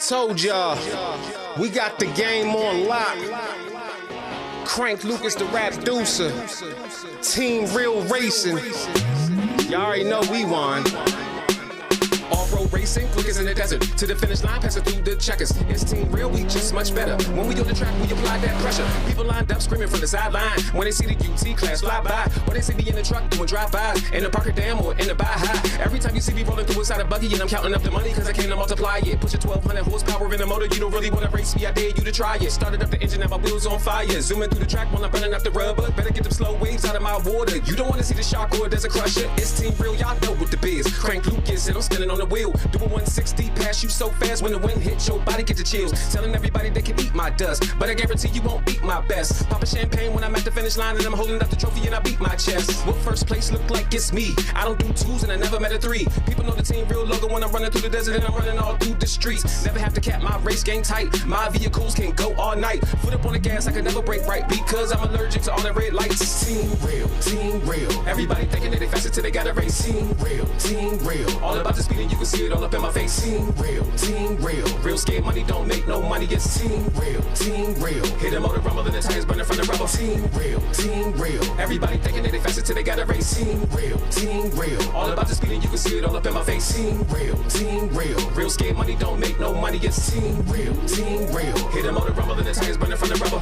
Told y'all, we got the game on lock. Crank Lucas the rap deucer. Team Real Racing. Y'all already know we won. Off-road racing, quickest in the desert. To the finish line, passing through the checkers. It's Team Real, we just much better. When we on the track, we apply that pressure. People lined up screaming from the sideline. When they see the UT class fly by, or they see me in the truck doing drive-bys, in the Parker Dam or in the Baja. Every time you see me rolling through inside a buggy, and I'm counting up the money, cause I came to multiply it. Push a 1200 horsepower in the motor, you don't really wanna race me, I dare you to try it. Started up the engine, now my wheels on fire. Zooming through the track while I'm burning up the rubber. Better get them slow waves out of my water. You don't wanna see the shark or there's a crusher. It's Team Real, y'all know what the biz. Crank Lucas, and I'm spinning on the wheel. Doing 160, pass you so fast when the wind hits your body, get the chills. Telling everybody they can eat my dust, but I guarantee you won't beat my best. Popping champagne when I'm at the finish line and I'm holding up the trophy and I beat my chest. What first place look like it's me? I don't do twos and I never met a three. People know the Team Real logo when I'm running through the desert and I'm running all through the streets. Never have to cap my race game tight. My vehicles can go all night. Foot up on the gas, I can never brake right because I'm allergic to all the red lights. Team Real, Team Real. Everybody thinking that they faster till they got a race. Team Real, Team Real. All about the speed and you can see it all up in my face. Team Real, Team Real. Real scared money don't make no money. It's Team Real, Team Real. Hit the motor rumble and the tires burning from the rubber. Team Real, Team Real. Everybody thinking that they faster till they got a race. Team Real, Team Real. All about the speed and you can see it all up in my face. Team Real, Team Real. Real scared money don't make no money. It's Team Real, Team Real. Hit the motor rumble and the tires burning from the rubber.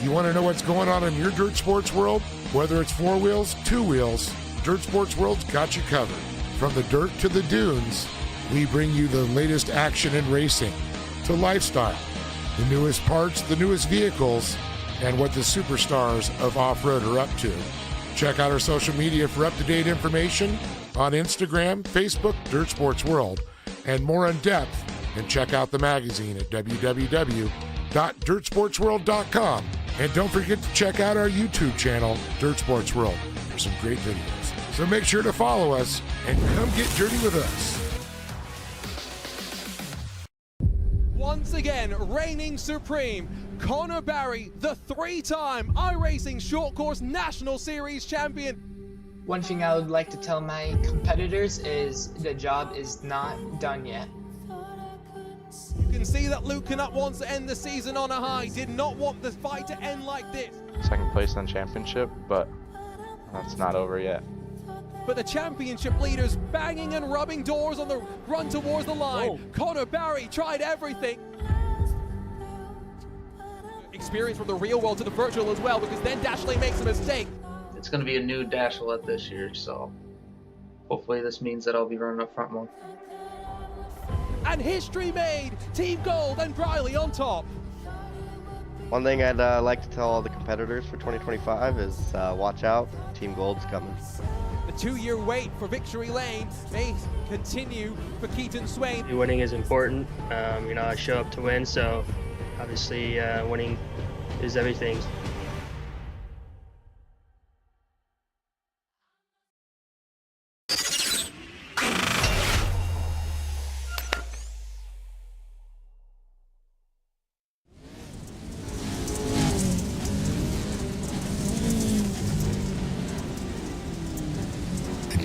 You want to know what's going on in your dirt sports world? Whether it's 4 wheels, 2 wheels, Dirt Sports World's got you covered. From the dirt to the dunes, we bring you the latest action in racing, to lifestyle, the newest parts, the newest vehicles, and what the superstars of off-road are up to. Check out our social media for up-to-date information on Instagram, Facebook, Dirt Sports World, and more in depth, and check out the magazine at www.dirtsportsworld.com. And don't forget to check out our YouTube channel, Dirt Sports World, for some great videos. So make sure to follow us and come get dirty with us. Once again, reigning supreme, Connor Barry, the 3-time iRacing Short Course National Series champion. One thing I would like to tell my competitors is the job is not done yet. You can see that Luke Knupp wants to end the season on a high, did not want the fight to end like this. Second place in the championship, but that's not over yet. But the championship leaders banging and rubbing doors on the run towards the line. Whoa. Connor Barry tried everything. Experience from the real world to the virtual as well, because then Dashley makes a mistake. It's going to be a new Dashlett this year, so hopefully this means that I'll be running up front more. and history made. Team Gold and Briley on top. One thing I'd like to tell all the competitors for 2025 is watch out, Team Gold's coming. The 2-year wait for victory lane may continue for Keaton Swane. Winning is important. You know, I show up to win, so obviously winning is everything.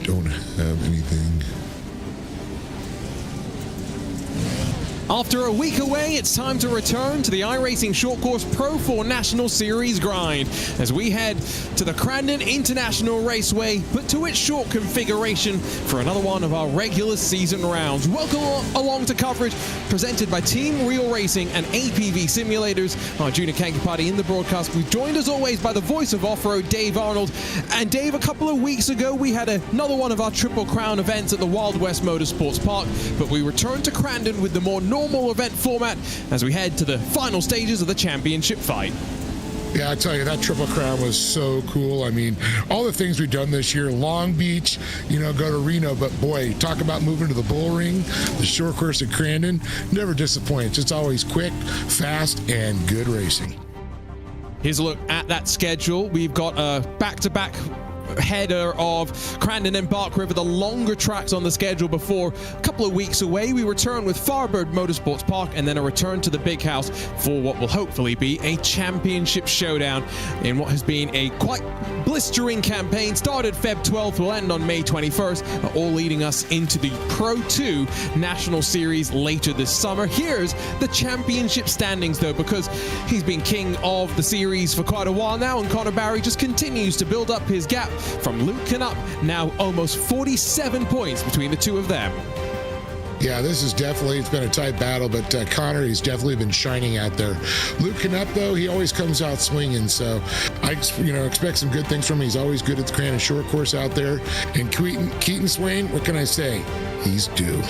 Don't have anything. After a week away, it's time to return to the iRacing Short Course Pro 4 National Series grind as we head to the Crandon International Raceway, but to its short configuration for another one of our regular season rounds. Welcome along to coverage presented by Team Real Racing and APV Simulators. Our Junior Kankapati in the broadcast. We're joined as always by the voice of off-road, Dave Arnold. And Dave, a couple of weeks ago, we had another one of our Triple Crown events at the Wild West Motorsports Park, but we returned to Crandon with the more normal event format as we head to the final stages of the championship fight. Yeah, I tell you, that Triple Crown was so cool. I mean, all the things we've done this year, Long Beach, you know, go to Reno, but boy, talk about moving to the bull ring, the short course at Crandon, never disappoints. It's always quick, fast, and good racing. Here's a look at that schedule. We've got a back-to-back header of Crandon and Bark River, the longer tracks on the schedule before a couple of weeks away. We return with Firebird Motorsports Park and then a return to the Big House for what will hopefully be a championship showdown in what has been a quite blistering campaign. Started Feb 12th, will end on May 21st, all leading us into the Pro 2 National Series later this summer. Here's the championship standings though, because he's been king of the series for quite a while now, and Connor Barry just continues to build up his gap from Luke Knupp, now almost 47 points between the two of them. Yeah, this is definitely, it's been a tight battle, but Connor, he's definitely been shining out there. Luke Knupp, though, he always comes out swinging, so I expect some good things from him. He's always good at the Crandon short course out there. And Keaton Swane, what can I say? He's due.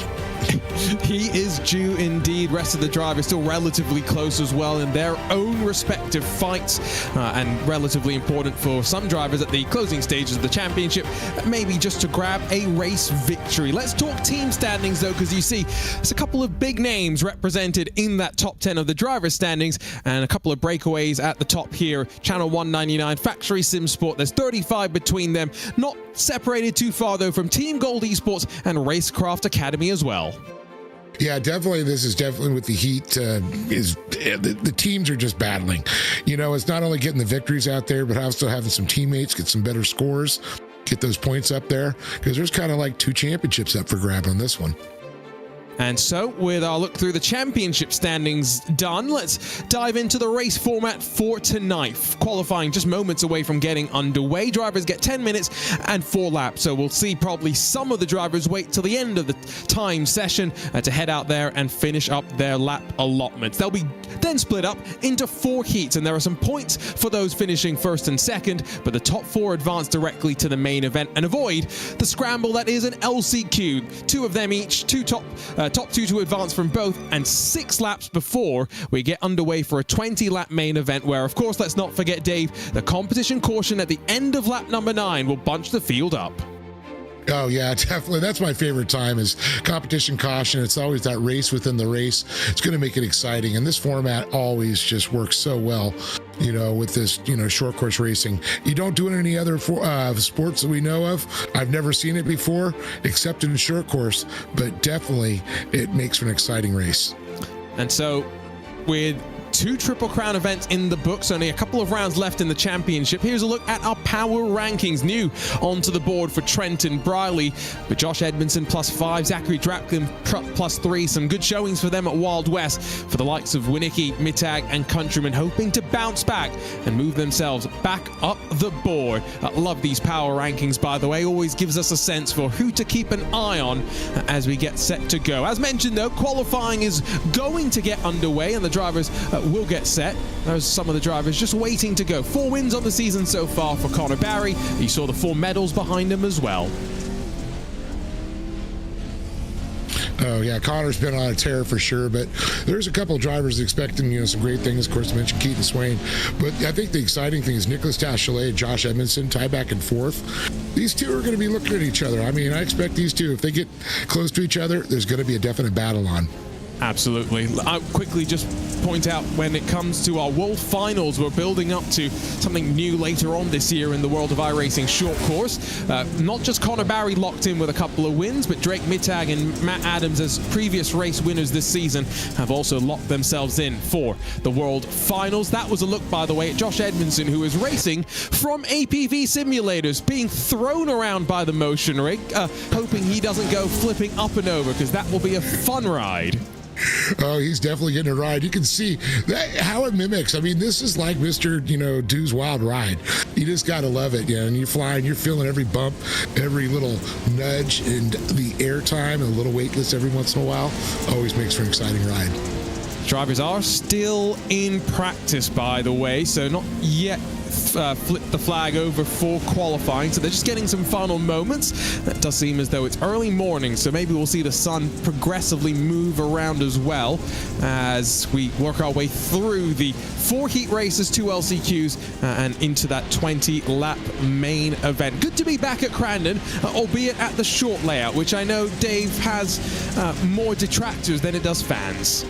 He is due indeed. Rest of the drivers still relatively close as well in their own respective fights, and relatively important for some drivers at the closing stages of the championship, maybe just to grab a race victory. Let's talk team standings though, because you see there's a couple of big names represented in that top 10 of the drivers standings, and a couple of breakaways at the top here. Channel 199, Factory Sim Sport, there's 35 between them, not separated too far though from Team Gold Esports and Racecraft Academy as well. Yeah, definitely. This is definitely with the heat. The teams are just battling. You know, it's not only getting the victories out there, but also having some teammates get some better scores, get those points up there, because there's kind of like 2 championships up for grab on this one. And so, with our look through the championship standings done, let's dive into the race format for tonight. Qualifying just moments away from getting underway. Drivers get 10 minutes and 4 laps. So we'll see probably some of the drivers wait till the end of the time session to head out there and finish up their lap allotments. They'll be then split up into 4 heats, and there are some points for those finishing first and second, but the top 4 advance directly to the main event and avoid the scramble that is an LCQ. 2 of them each, top 2 to advance from both, and 6 laps before we get underway for a 20-lap main event where, of course, let's not forget, Dave, the competition caution at the end of lap number 9 will bunch the field up. Oh yeah, definitely. That's my favorite time, is competition caution. It's always that race within the race. It's going to make it exciting. And this format always just works so well, you know, with this, you know, short course racing. You don't do it in any other sports that we know of. I've never seen it before, except in short course, but definitely it makes for an exciting race. And so with 2 Triple Crown events in the books, only a couple of rounds left in the championship. Here's a look at our power rankings. New onto the board for Trenton Briley, with Josh Edmondson +5, Zachary Drapkin +3. Some good showings for them at Wild West. For the likes of Winnicki, Mittag, and Countryman, hoping to bounce back and move themselves back up the board. Love these power rankings, by the way. Always gives us a sense for who to keep an eye on as we get set to go. As mentioned, though, qualifying is going to get underway, and the drivers will get set. There's some of the drivers just waiting to go. 4 wins on the season so far for Connor Barry. You saw the 4 medals behind him as well. Oh yeah, Connor's been on a tear for sure, but there's a couple of drivers expecting some great things. Of course, I mentioned Keaton, Swane, but I think the exciting thing is Nicholas Tachelet and Josh Edmondson tie back and forth. These two are going to be looking at each other. I mean, I expect these two, if they get close to each other, there's going to be a definite battle on. Absolutely. I'll quickly just point out, when it comes to our World Finals, we're building up to something new later on this year in the world of iRacing short course. Not just Connor Barry locked in with a couple of wins, but Drake Mittag and Matt Adams, as previous race winners this season, have also locked themselves in for the World Finals. That was a look, by the way, at Josh Edmondson, who is racing from APV simulators, being thrown around by the motion rig, hoping he doesn't go flipping up and over, because that will be a fun ride. Oh, he's definitely getting a ride. You can see that, how it mimics. I mean, this is like Mr. Dude's Wild Ride. You just got to love it, and you're flying, you're feeling every bump, every little nudge, and the air time, and a little weightless every once in a while. Always makes for an exciting ride. Drivers are still in practice, by the way, so not yet flipped the flag over for qualifying, so they're just getting some final moments. It does seem as though it's early morning, so maybe we'll see the sun progressively move around as well as we work our way through the 4 heat races, 2 LCQs, and into that 20-lap main event. Good to be back at Crandon, albeit at the short layout, which I know Dave has more detractors than it does fans.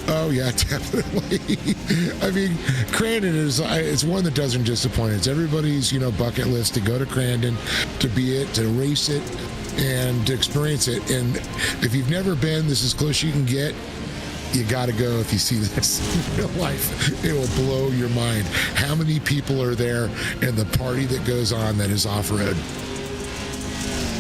Oh yeah, definitely. I mean, Crandon it's one that doesn't disappoint. It's everybody's bucket list to go to Crandon, to be it, to race it, and to experience it. And if you've never been, this is as close you can get. You got to go if you see this in real life. It will blow your mind how many people are there and the party that goes on that is off-road.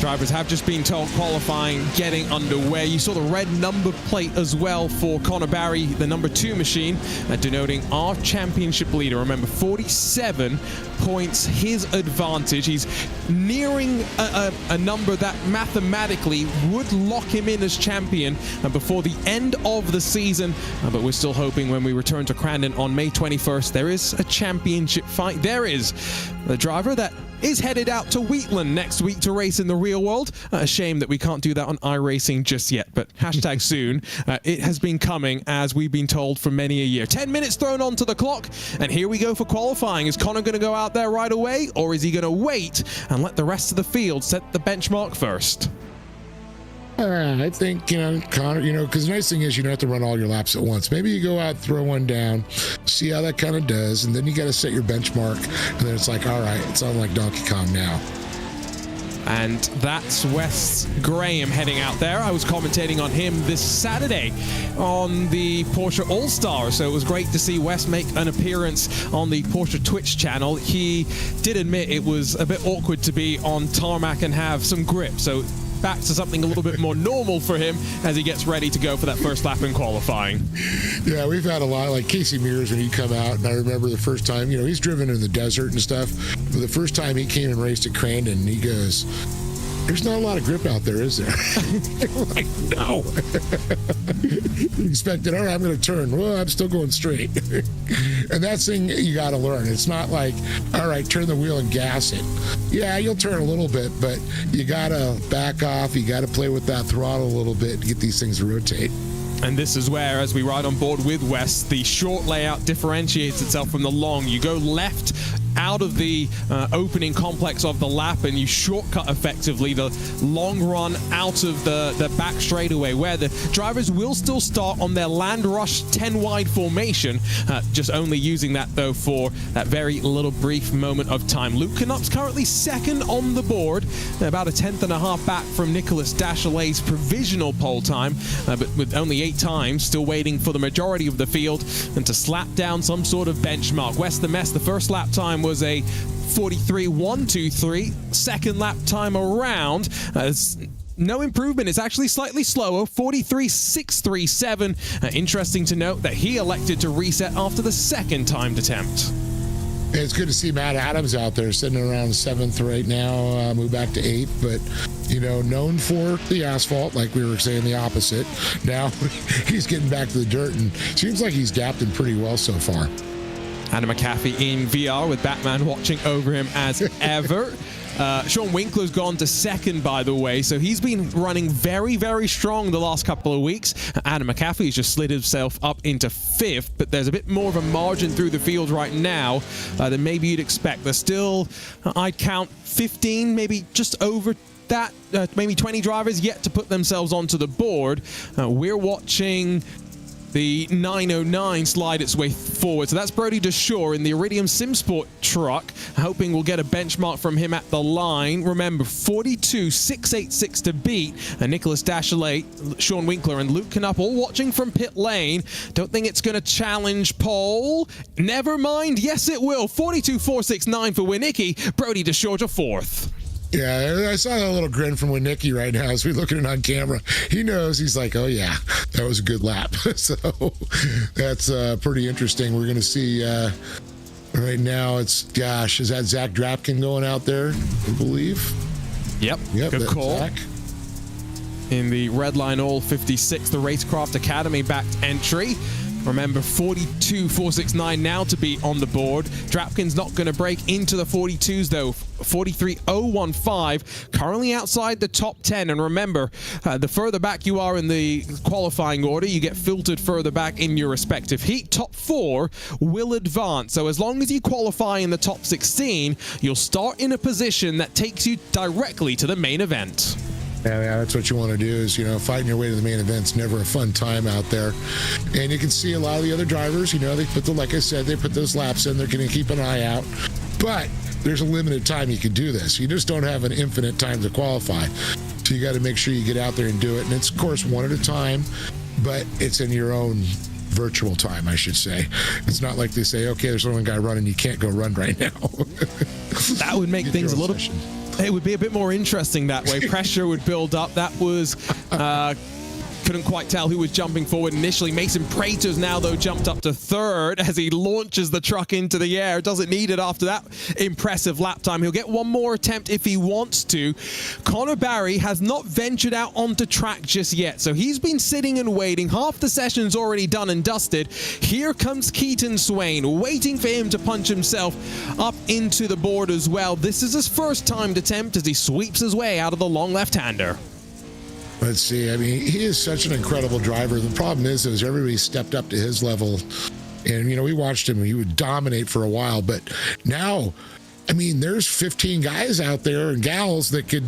Drivers have just been told qualifying getting underway. You saw the red number plate as well for Connor Barry, the number 2 machine, denoting our championship leader. Remember, 47 points his advantage. He's nearing a number that mathematically would lock him in as champion before the end of the season. But we're still hoping when we return to Crandon on May 21st, there is a championship fight. There is the driver that is headed out to Wheatland next week to race in the real world. A shame that we can't do that on iRacing just yet, but hashtag soon. It has been coming, as we've been told, for many a year. 10 minutes thrown onto the clock, and here we go for qualifying. Is Connor going to go out there right away, or is he going to wait and let the rest of the field set the benchmark first? I think, Connor, because the nice thing is you don't have to run all your laps at once. Maybe you go out, throw one down, see how that kind of does, and then you got to set your benchmark, and then it's like, all right, it's on like Donkey Kong now. And that's Wes Graham heading out there. I was commentating on him this Saturday on the Porsche All-Star, so it was great to see Wes make an appearance on the Porsche Twitch channel. He did admit it was a bit awkward to be on tarmac and have some grip, so back to something a little bit more normal for him as he gets ready to go for that first lap in qualifying. Yeah, we've had a lot, like Casey Mears when he come out, and I remember the first time, he's driven in the desert and stuff, but the first time he came and raced at Crandon, he goes, there's not a lot of grip out there, is there? I'm like, no. You expected, all right, I'm going to turn. Well, I'm still going straight. And that's the thing you got to learn. It's not like, all right, turn the wheel and gas it. Yeah, you'll turn a little bit, but you got to back off. You got to play with that throttle a little bit to get these things to rotate. And this is where, as we ride on board with Wes, the short layout differentiates itself from the long. You go left out of the opening complex of the lap, and you shortcut effectively the long run out of the back straightaway, where the drivers will still start on their land rush 10 wide formation, just only using that though for that very little brief moment of time. Luke Knupp's currently second on the board, about a 10.5 back from Nicholas Dachelet's provisional pole time, but with only 8 times, still waiting for the majority of the field and to slap down some sort of benchmark. Wes the Mess, the first lap time was a 43.123. Second lap time around, no improvement. It's actually slightly slower, 43.637. Interesting to note that he elected to reset after the second timed attempt. It's good to see Matt Adams out there sitting around 7th right now, move back to 8th, but known for the asphalt, like we were saying the opposite. Now he's getting back to the dirt, and seems like he's adapted pretty well so far. Adam McAfee in VR with Batman watching over him as ever. Sean Winkler's gone to second, by the way, so he's been running very, very strong the last couple of weeks. Adam McAfee's just slid himself up into fifth, but there's a bit more of a margin through the field right now than maybe you'd expect. There's still, I'd count 15, maybe just over that, maybe 20 drivers yet to put themselves onto the board. We're watching the 909 slide its way forward. So that's Brody DeShore in the Iridium SimSport truck. Hoping we'll get a benchmark from him at the line. Remember, 42.686 to beat. And Nicholas Dashley, Sean Winkler, and Luke Knupp all watching from pit lane. Don't think it's going to challenge pole. Never mind. Yes, it will. 42.469 for Winicki. Brody DeShore to fourth. Yeah, I saw that little grin from Winicki right now as we're looking at it on camera. He knows. He's like, oh, yeah, that was a good lap. So that's pretty interesting. We're going to see right now it's, gosh, is that Zach Drapkin going out there, I believe? Yep, good call. Zach. In the Redline All 56, the Racecraft Academy-backed entry. Remember, 42.469 now to be on the board. Drapkin's not going to break into the 42s, though. 43.015, currently outside the top 10. And remember, the further back you are in the qualifying order, you get filtered further back in your respective heat. Top 4 will advance. So as long as you qualify in the top 16, you'll start in a position that takes you directly to the main event. Yeah, that's what you want to do is, fighting your way to the main event's never a fun time out there. And you can see a lot of the other drivers, they put like I said, they put those laps in. They're going to keep an eye out. But there's a limited time you can do this. You just don't have an infinite time to qualify. So you got to make sure you get out there and do it. And it's, of course, one at a time, but it's in your own virtual time, I should say. It's not like they say, okay, there's only one guy running, you can't go run right now. That would make things a little... session. It would be a bit more interesting that way. Pressure would build up. That was... couldn't quite tell who was jumping forward initially. Mason Prater's now, though, jumped up to third as he launches the truck into the air. Doesn't need it after that impressive lap time. He'll get one more attempt if he wants to. Connor Barry has not ventured out onto track just yet, so he's been sitting and waiting. Half the session's already done and dusted. Here comes Keaton Swane, waiting for him to punch himself up into the board as well. This is his first timed attempt as he sweeps his way out of the long left-hander. Let's see. I mean, he is such an incredible driver. The problem is everybody stepped up to his level. And, we watched him. He would dominate for a while. But now, I mean, there's 15 guys out there and gals that could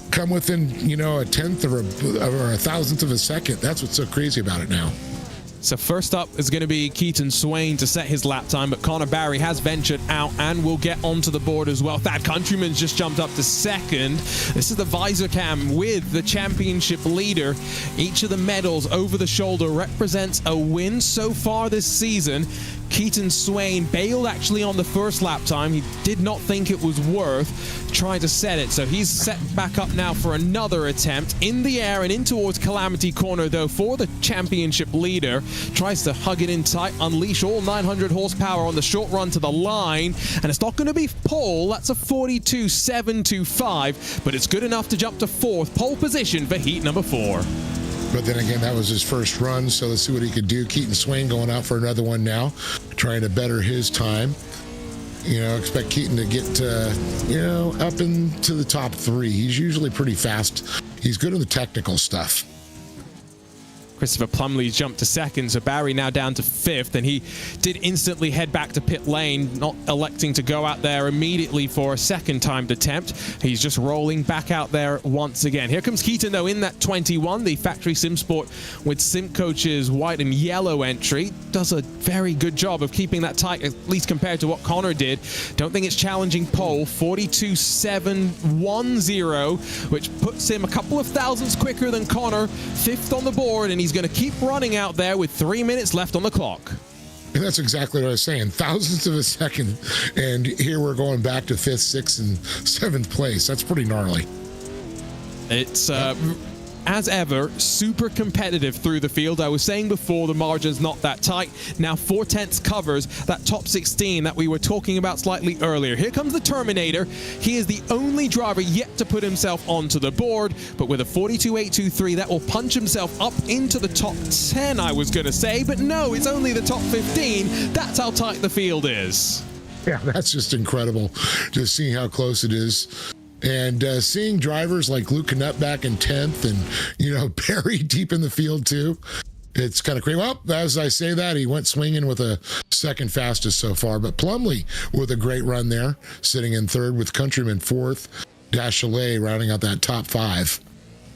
come within, a tenth or a thousandth of a second. That's what's so crazy about it now. So first up is going to be Keaton Swane to set his lap time, but Connor Barry has ventured out and will get onto the board as well. Thad Countryman's just jumped up to second. This is the visor cam with the championship leader. Each of the medals over the shoulder represents a win so far this season. Keaton Swane bailed actually on the first lap time. He did not think it was worth trying to set it, so he's set back up now for another attempt. In the air and in towards Calamity Corner, though, for the championship leader. Tries to hug it in tight, unleash all 900 horsepower on the short run to the line, and it's not going to be pole. That's a 42.725, but it's good enough to jump to fourth, pole position for heat number 4. But then again, that was his first run, so let's see what he could do. Keaton Swane going out for another one now, trying to better his time. Expect Keaton to get, up into the top 3. He's usually pretty fast. He's good in the technical stuff. Christopher Plumley's jumped to second, so Barry now down to fifth, and he did instantly head back to pit lane, not electing to go out there immediately for a second timed attempt. He's just rolling back out there once again. Here comes Keaton, though, in that 21, the factory sim sport with sim coaches white and yellow entry. Does a very good job of keeping that tight, at least compared to what Connor did. Don't think it's challenging pole. 42.710, which puts him a couple of thousandths quicker than Connor, fifth on the board, and he's going to keep running out there with 3 minutes left on the clock. And that's exactly what I was saying. Thousandths of a second. And here we're going back to 5th, 6th, and 7th place. That's pretty gnarly. It's as ever, super competitive through the field. I was saying before, the margin's not that tight. Now 4/10 covers that top 16 that we were talking about slightly earlier. Here comes the Terminator. He is the only driver yet to put himself onto the board, but with a 42.823, that will punch himself up into the top 10, I was going to say, but no, it's only the top 15. That's how tight the field is. Yeah, that's just incredible, just seeing how close it is. And seeing drivers like Knupp back in 10th and, Barry deep in the field too. It's kind of crazy. Well, as I say that, he went swinging with a second fastest so far. But Plumlee with a great run there, sitting in third with Countryman fourth. Dachelet rounding out that top 5.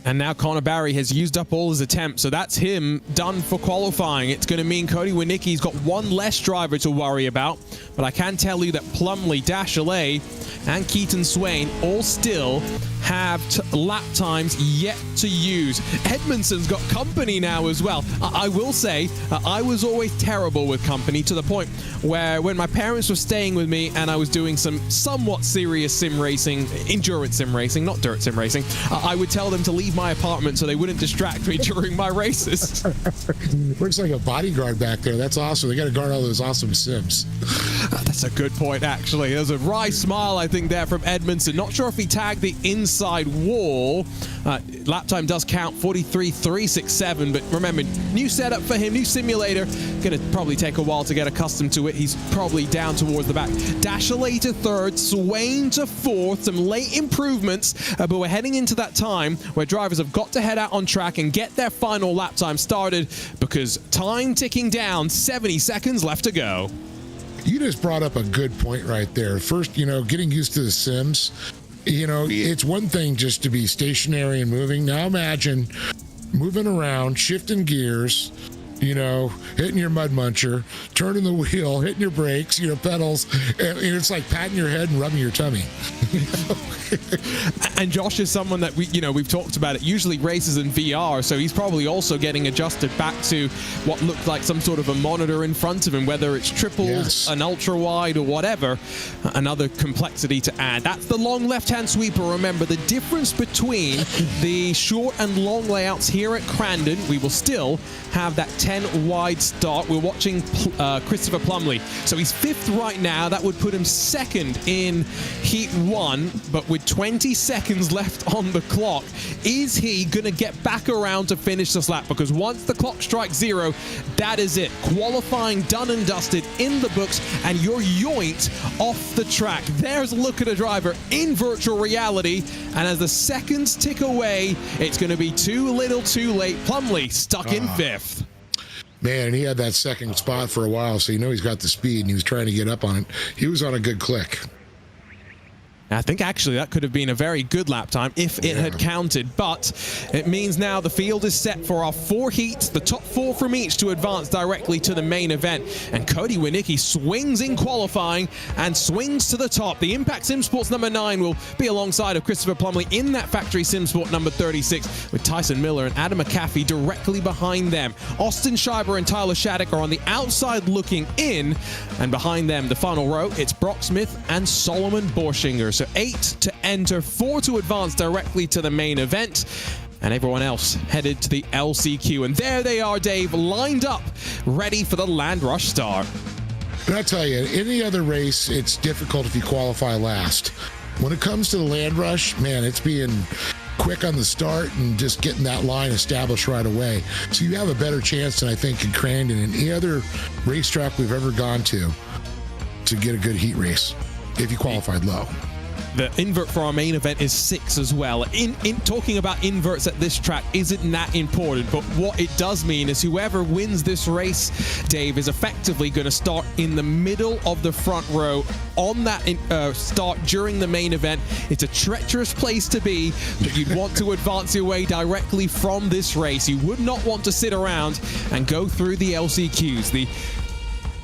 And now Connor Barry has used up all his attempts, so that's him done for qualifying. It's going to mean Cody Winicki's got one less driver to worry about, but I can tell you that Plumlee, Dachelet, and Keaton Swane all still have lap times yet to use. Edmondson's got company now as well. I will say, I was always terrible with company, to the point where when my parents were staying with me and I was doing some somewhat serious sim racing, endurance sim racing, not dirt sim racing, I would tell them to leave my apartment so they wouldn't distract me during my races. Looks like a bodyguard back there. That's awesome. They got to guard all those awesome sims. That's a good point, actually. There's a wry smile, I think, there from Edmondson. Not sure if he tagged the inside wall. Lap time does count, 43.367, but remember, new setup for him, new simulator. Gonna probably take a while to get accustomed to it. He's probably down towards the back. Dachelet to third, Swane to fourth, some late improvements, but we're heading into that time where drivers have got to head out on track and get their final lap time started, because time ticking down, 70 seconds left to go. You just brought up a good point right there. First, getting used to the sims. It's one thing just to be stationary and moving. Now imagine moving around, shifting gears, hitting your mud muncher, turning the wheel, hitting your brakes, pedals, and it's like patting your head and rubbing your tummy. And Josh is someone that we've talked about it, usually races in VR, so he's probably also getting adjusted back to what looked like some sort of a monitor in front of him, whether it's triples, yes, an ultra wide, or whatever. Another complexity to add. That's the long left-hand sweeper. Remember, the difference between the short and long layouts here at Crandon, we will still have that 10 wide start. We're watching Christopher Plumlee. So he's 5th right now. That would put him 2nd in Heat 1, but with 20 seconds left on the clock, is he going to get back around to finish this lap? Because once the clock strikes 0, that is it. Qualifying done and dusted, in the books, and you're yoinked off the track. There's a look at a driver in virtual reality, and as the seconds tick away, it's going to be too little too late. Plumlee stuck in 5th. Man, he had that second spot for a while, so he's got the speed, and he was trying to get up on it. He was on a good click. I think actually that could have been a very good lap time if it had counted, but it means now the field is set for our 4 heats, the top 4 from each to advance directly to the main event. And Cody Winicki swings in qualifying and swings to the top. The Impact Sim Sports number 9 will be alongside of Christopher Plumlee in that Factory Sim Sport number 36, with Tyson Miller and Adam McAfee directly behind them. Austin Schreiber and Tyler Shattuck are on the outside looking in, and behind them, the final row, it's Brock Smith and Solomon Borschinger. So 8 to enter, 4 to advance directly to the main event, and everyone else headed to the LCQ. And there they are, Dave, lined up, ready for the Land Rush start. And I tell you, any other race, it's difficult if you qualify last. When it comes to the Land Rush, man, it's being quick on the start and just getting that line established right away. So you have a better chance than I think in Crandon and any other racetrack we've ever gone to get a good heat race if you qualified low. The invert for our main event is 6 as well. In talking about inverts at this track isn't that important, but what it does mean is whoever wins this race, Dave, is effectively going to start in the middle of the front row on that start during the main event. It's a treacherous place to be, but you'd want to advance your way directly from this race. You would not want to sit around and go through the LCQs.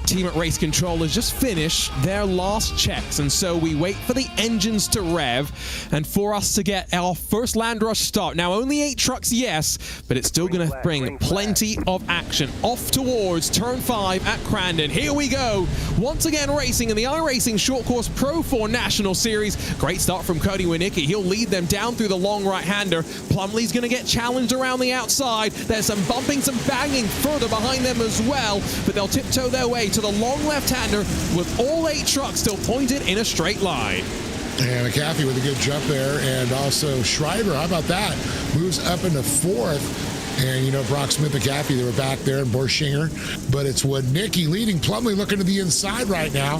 team at Race Control has just finished their last checks, and so we wait for the engines to rev and for us to get our first land rush start. Now, only 8 trucks, yes, but it's still going to bring plenty of action. Off towards turn 5 at Crandon. Here we go. Once again racing in the iRacing Short Course Pro 4 National Series. Great start from Cody Winicki. He'll lead them down through the long right-hander. Plumley's going to get challenged around the outside. There's some bumping, some banging further behind them as well, but they'll tiptoe their way to the long left-hander with all 8 trucks still pointed in a straight line. And McAfee with a good jump there, and also Schreiber, how about that? Moves up into 4th. And, you know, Brock Smith, McAfee, they were back there, and Borschinger. But it's Winicki leading. Plumley looking to the inside right now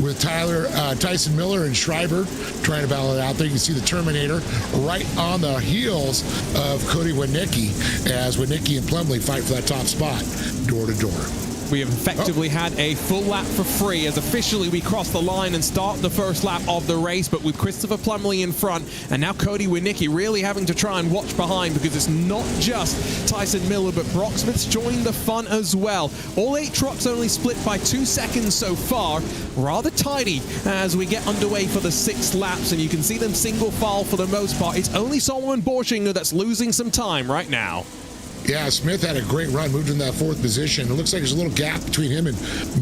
with Tyson Miller and Schreiber trying to battle it out there. You can see the Terminator right on the heels of Cody Winicki as Winicki and Plumley fight for that top spot, door to door. We have effectively had a full lap for free as officially we cross the line and start the first lap of the race, but with Christopher Plumley in front and now Cody Winicki really having to try and watch behind because it's not just Tyson Miller, but Brock Smith's joined the fun as well. All 8 trucks only split by 2 seconds so far. Rather tidy as we get underway for the 6 laps, and you can see them single file for the most part. It's only Solomon Borschinger that's losing some time right now. Yeah, Smith had a great run, moved in that 4th position. It looks like there's a little gap between him and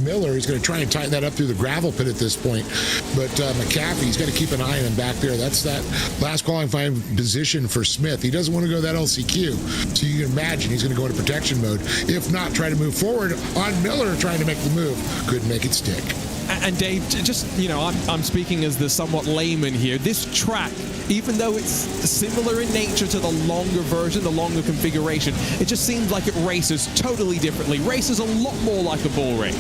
Miller. He's going to try and tighten that up through the gravel pit at this point. But McAfee, he's got to keep an eye on him back there. That's that last qualifying position for Smith. He doesn't want to go that LCQ. So you can imagine he's going to go into protection mode. If not, try to move forward on Miller trying to make the move. Couldn't make it stick. And Dave, just, you know, I'm speaking as the somewhat layman here. This track, even though it's similar in nature to the longer version, the longer configuration, it just seems like it races totally differently. Races a lot more like a bull ring.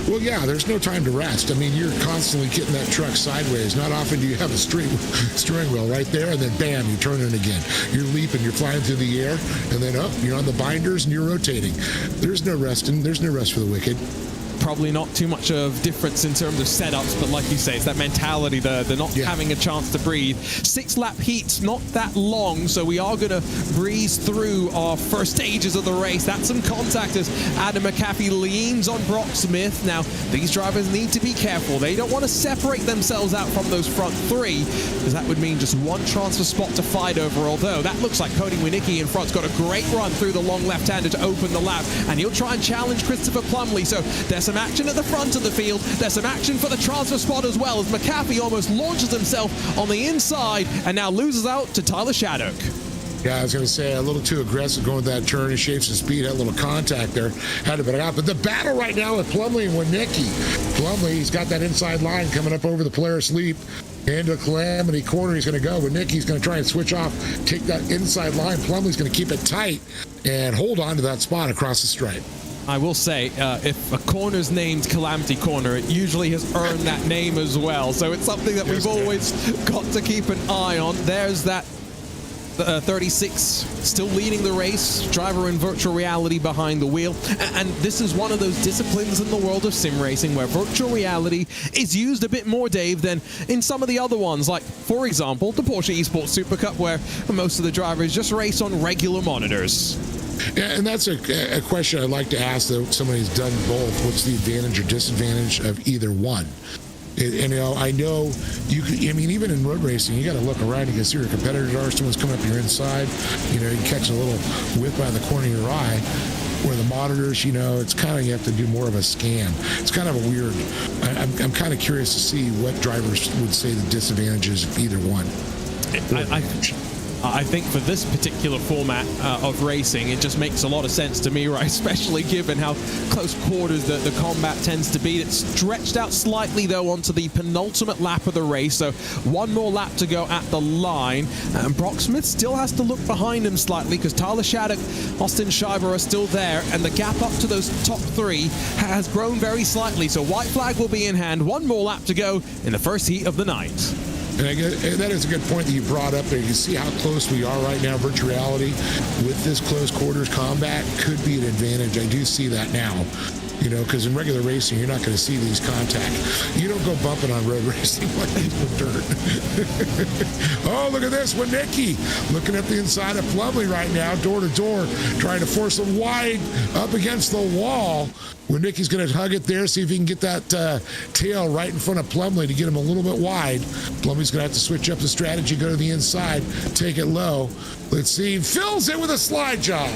Well, yeah, there's no time to rest. I mean, you're constantly getting that truck sideways. Not often do you have a steering wheel right there, and then bam, you turn it again. You're leaping, you're flying through the air, and then up, you're on the binders and you're rotating. There's no resting. There's no rest for the wicked. Probably not too much of difference in terms of setups, but like you say, it's that mentality, they're not having a chance to breathe. 6-lap heats, not that long, so we are going to breeze through our first stages of the race. That's some contact as Adam McAfee leans on Brock Smith. Now, these drivers need to be careful. They don't want to separate themselves out from those front 3, because that would mean just one transfer spot to fight over, although that looks like Cody Winicki in front's got a great run through the long left-hander to open the lap, and he'll try and challenge Christopher Plumley, so there's some action at the front of the field. There's some action for the transfer spot as well as McAfee almost launches himself on the inside and now loses out to Tyler Shattuck. Yeah, I was going to say a little too aggressive going with that turn and shapes of speed. Had a little contact there. Had to put it out. But the battle right now with Plumley and Winicki. Plumley, he's got that inside line coming up over the Polaris Leap. Into Calamity Corner he's going to go. Winicki's going to try and switch off, take that inside line. Plumley's going to keep it tight and hold on to that spot across the stripe. I will say, if a corner's named Calamity Corner, it usually has earned that name as well. So it's something that we've always got to keep an eye on. There's that 36 still leading the race, driver in virtual reality behind the wheel. And this is one of those disciplines in the world of sim racing where virtual reality is used a bit more, Dave, than in some of the other ones. Like, for example, the Porsche Esports Super Cup, where most of the drivers just race on regular monitors. Yeah, and that's a question I'd like to ask somebody who's done both. What's the advantage or disadvantage of either one? And, you know, I know you can, I mean, even in road racing, you got to look around. You can see where your competitors are. Someone's coming up your inside. You know, you can catch a little whip by the corner of your eye. Where the monitors, you know, it's kind of, you have to do more of a scan. It's kind of a weird, I'm kind of curious to see what drivers would say the disadvantages of either one. I think for this particular format of racing, it just makes a lot of sense to me, right? Especially given how close quarters the combat tends to be. It's stretched out slightly, though, onto the penultimate lap of the race. So one more lap to go at the line. And Brock Smith still has to look behind him slightly because Tyler Shattuck, Austin Schreiber are still there. And the gap up to those top 3 has grown very slightly. So white flag will be in hand. One more lap to go in the first heat of the night. And I guess that is a good point that you brought up there. You see how close we are right now. Virtual reality with this close quarters combat could be an advantage. I do see that now. You know, because in regular racing, you're not going to see these contacts. You don't go bumping on road racing like these with dirt. Oh, look at this. Winicki looking at the inside of Plumley right now, door to door, trying to force him wide up against the wall. Winicki's going to hug it there, see if he can get that tail right in front of Plumlee to get him a little bit wide. Plumlee's going to have to switch up the strategy, go to the inside, take it low. Let's see, fills it with a slide job.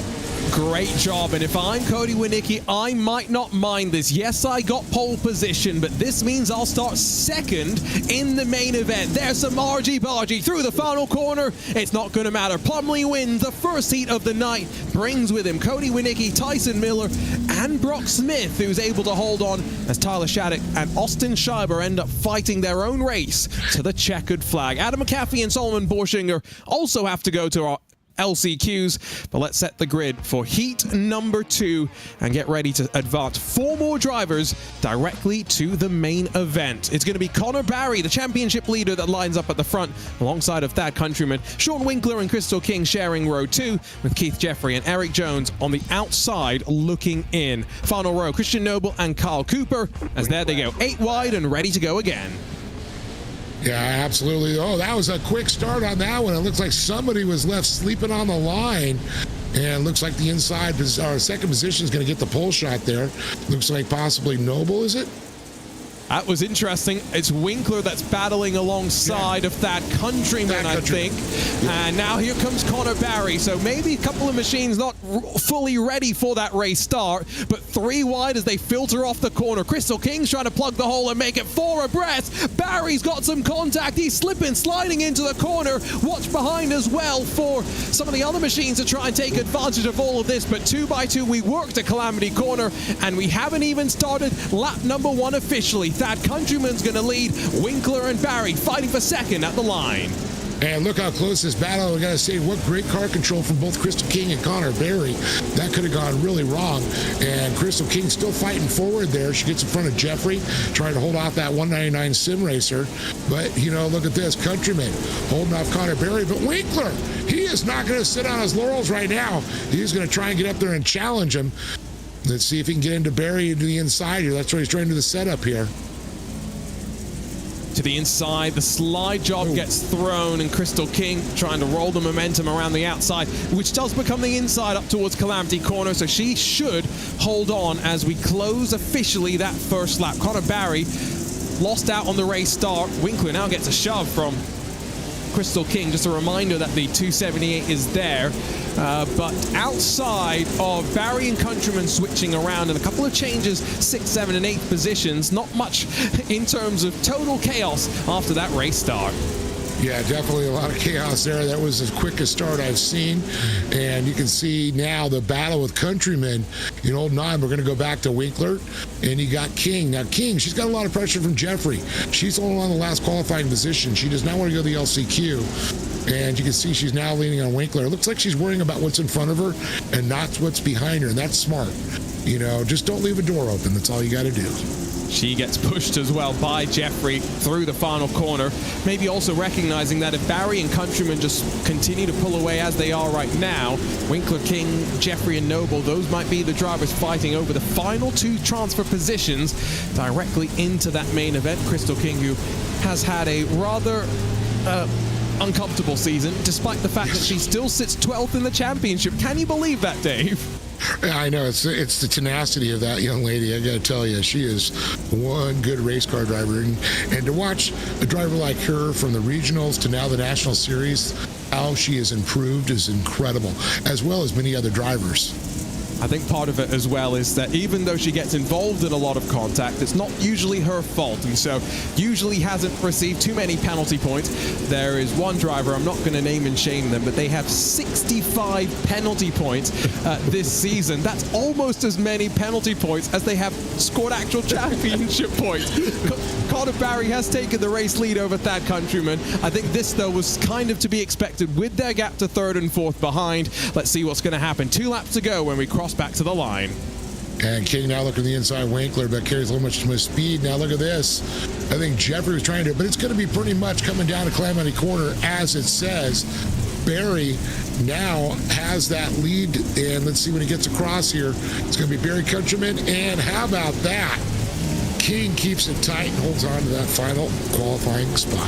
Great job, and if I'm Cody Winicki, I might not mind this. Yes, I got pole position, but this means I'll start second in the main event. There's some argy-bargy through the final corner. It's not going to matter. Plumlee wins the first heat of the night, brings with him Cody Winicki, Tyson Miller, and Brock Smith, who's able to hold on as Tyler Shattuck and Austin Schreiber end up fighting their own race to the checkered flag. Adam McAfee and Solomon Borschinger also have to go to our LCQs, but let's set the grid for heat number 2 and get ready to advance 4 more drivers directly to the main event. It's going to be Connor Barry, the championship leader, that lines up at the front alongside of Thad Countryman, Sean Winkler and Crystal King sharing row 2 with Keith Jeffrey and Eric Jones on the outside looking in. Final row, Christian Noble and Kyle Cooper, as there they go, 8 wide and ready to go again. Yeah, absolutely. Oh, that was a quick start on that one. It looks like somebody was left sleeping on the line. And looks like the inside, our second position is going to get the pole shot there. Looks like possibly Noble, is it? That was interesting. It's Winkler that's battling alongside of Thad Countryman, I think. Yeah. And now here comes Connor Barry. So maybe a couple of machines not fully ready for that race start, but 3 wide as they filter off the corner. Crystal King's trying to plug the hole and make it 4 abreast. Barry's got some contact. He's slipping, sliding into the corner. Watch behind as well for some of the other machines to try and take advantage of all of this. But 2 by 2, we worked a Calamity Corner, and we haven't even started lap number 1 officially. Thad Countryman's going to lead. Winkler and Barry fighting for second at the line. And look how close this battle. We got to say, what great car control from both Crystal King and Connor Barry. That could have gone really wrong. And Crystal King still fighting forward there. She gets in front of Jeffrey, trying to hold off that 199 sim racer. But, you know, look at this. Countryman holding off Connor Barry. But Winkler, he is not going to sit on his laurels right now. He's going to try and get up there and challenge him. Let's see if he can get into Barry into the inside here. That's what he's trying to do, the setup here. To the inside, the slide job gets thrown, and Crystal King trying to roll the momentum around the outside, which does become the inside up towards Calamity Corner, so she should hold on as we close officially that first lap. Connor Barry lost out on the race start. Winkler now gets a shove from Crystal King. Just a reminder that the 278 is there. But outside of Barry and Countryman switching around and a couple of changes, 6th, 7th, and 8th positions, not much in terms of total chaos after that race start. Yeah, definitely a lot of chaos there. That was the quickest start I've seen. And you can see now the battle with Countryman in old 9. We're going to go back to Winkler. And you got King. Now, King, she's got a lot of pressure from Jeffrey. She's holding on the last qualifying position. She does not want to go to the LCQ. And you can see she's now leaning on Winkler. It looks like she's worrying about what's in front of her and not what's behind her. And that's smart. You know, just don't leave a door open. That's all you got to do. She gets pushed as well by Jeffrey through the final corner. Maybe also recognizing that if Barry and Countryman just continue to pull away as they are right now, Winkler, King, Jeffrey, and Noble, those might be the drivers fighting over the final 2 transfer positions directly into that main event. Crystal King, who has had a rather uncomfortable season, despite the fact that she still sits 12th in the championship. Can you believe that, Dave? I know, it's the tenacity of that young lady. I got to tell you, she is one good race car driver. And to watch a driver like her from the regionals to now the national series, how she has improved is incredible, as well as many other drivers. I think part of it as well is that even though she gets involved in a lot of contact, it's not usually her fault, and so usually hasn't received too many penalty points. There is one driver, I'm not going to name and shame them, but they have 65 penalty points this season. That's almost as many penalty points as they have scored actual championship points. Connor Barry has taken the race lead over Thad Countryman. I think this, though, was kind of to be expected with their gap to 3rd and 4th behind. Let's see what's going to happen. 2 laps to go when we cross back to the line. And King now looking at the inside. Winkler, but carries a little much too much speed. Now look at this. I think Jeffrey was trying to, but it's going to be pretty much coming down to Calamity Corner as it says. Barry now has that lead, and let's see when he gets across here. It's going to be Barry Countryman, and how about that? King keeps it tight and holds on to that final qualifying spot.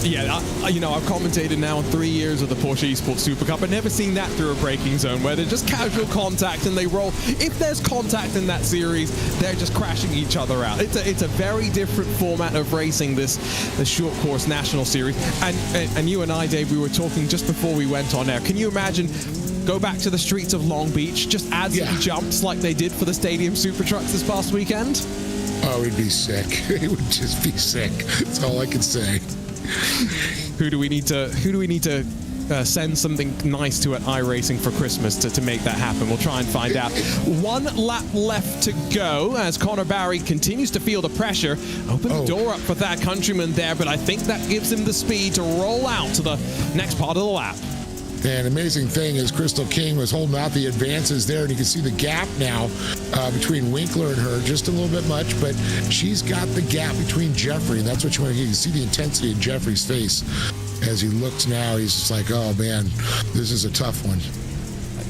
Yeah, I've commentated now on 3 years of the Porsche Esports Super Cup. I've never seen that through a braking zone where they're just casual contact and they roll. If there's contact in that series, they're just crashing each other out. It's a very different format of racing, this short course national series. And you and I, Dave, we were talking just before we went on air. Can you imagine? Go back to the streets of Long Beach, just add some jumps like they did for the Stadium Super Trucks this past weekend? Oh, it'd be sick. It would just be sick. That's all I can say. Who do we need to send something nice to at iRacing for Christmas to make that happen? We'll try and find out. 1 lap left to go as Connor Barry continues to feel the pressure. Open the door up for that countryman there, but I think that gives him the speed to roll out to the next part of the lap. And amazing thing is Crystal King was holding out the advances there, and you can see the gap now between Winkler and her, just a little bit much, but she's got the gap between Jeffrey, and that's what you want to get. You see the intensity in Jeffrey's face as he looks now. He's just like, oh man, this is a tough one.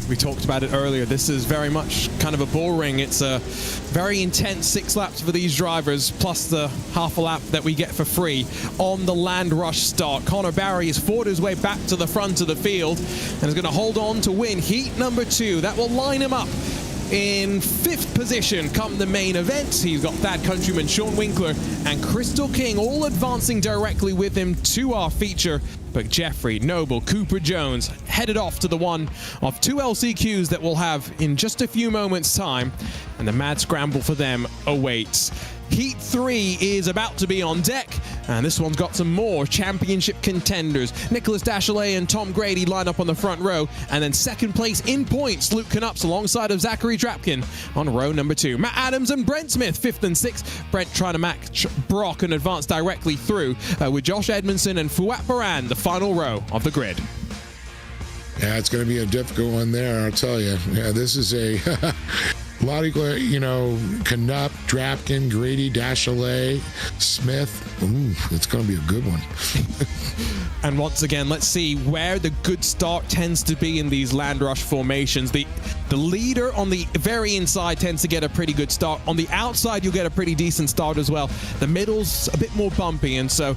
We talked about it earlier. This is very much kind of a bull ring. It's a very intense 6 laps for these drivers, plus the half a lap that we get for free on the land rush start. Connor Barry has fought his way back to the front of the field and is going to hold on to win heat number 2. That will line him up in 5th position come the main event. He's got Thad Countryman, Sean Winkler, and Crystal King all advancing directly with him to our feature. But Jeffrey, Noble, Cooper Jones headed off to the one of 2 LCQs that we'll have in just a few moments' time, and the mad scramble for them awaits. Heat 3 is about to be on deck, and this one's got some more championship contenders. Nicholas Dachelet and Tom Grady line up on the front row, and then second place in points, Luke Knupp alongside of Zachary Drapkin on row number 2. Matt Adams and Brent Smith, 5th and 6th. Brent trying to match Brock and advance directly through with Josh Edmondson and Fouad Baran, the final row of the grid. Yeah, it's going to be a difficult one there, I'll tell you. Yeah, this is a lot of, Knupp, Drapkin, Grady, Dachelet, Smith. Ooh, it's going to be a good one. And once again, let's see where the good start tends to be in these land rush formations. The leader on the very inside tends to get a pretty good start. On the outside, you'll get a pretty decent start as well. The middle's a bit more bumpy, and so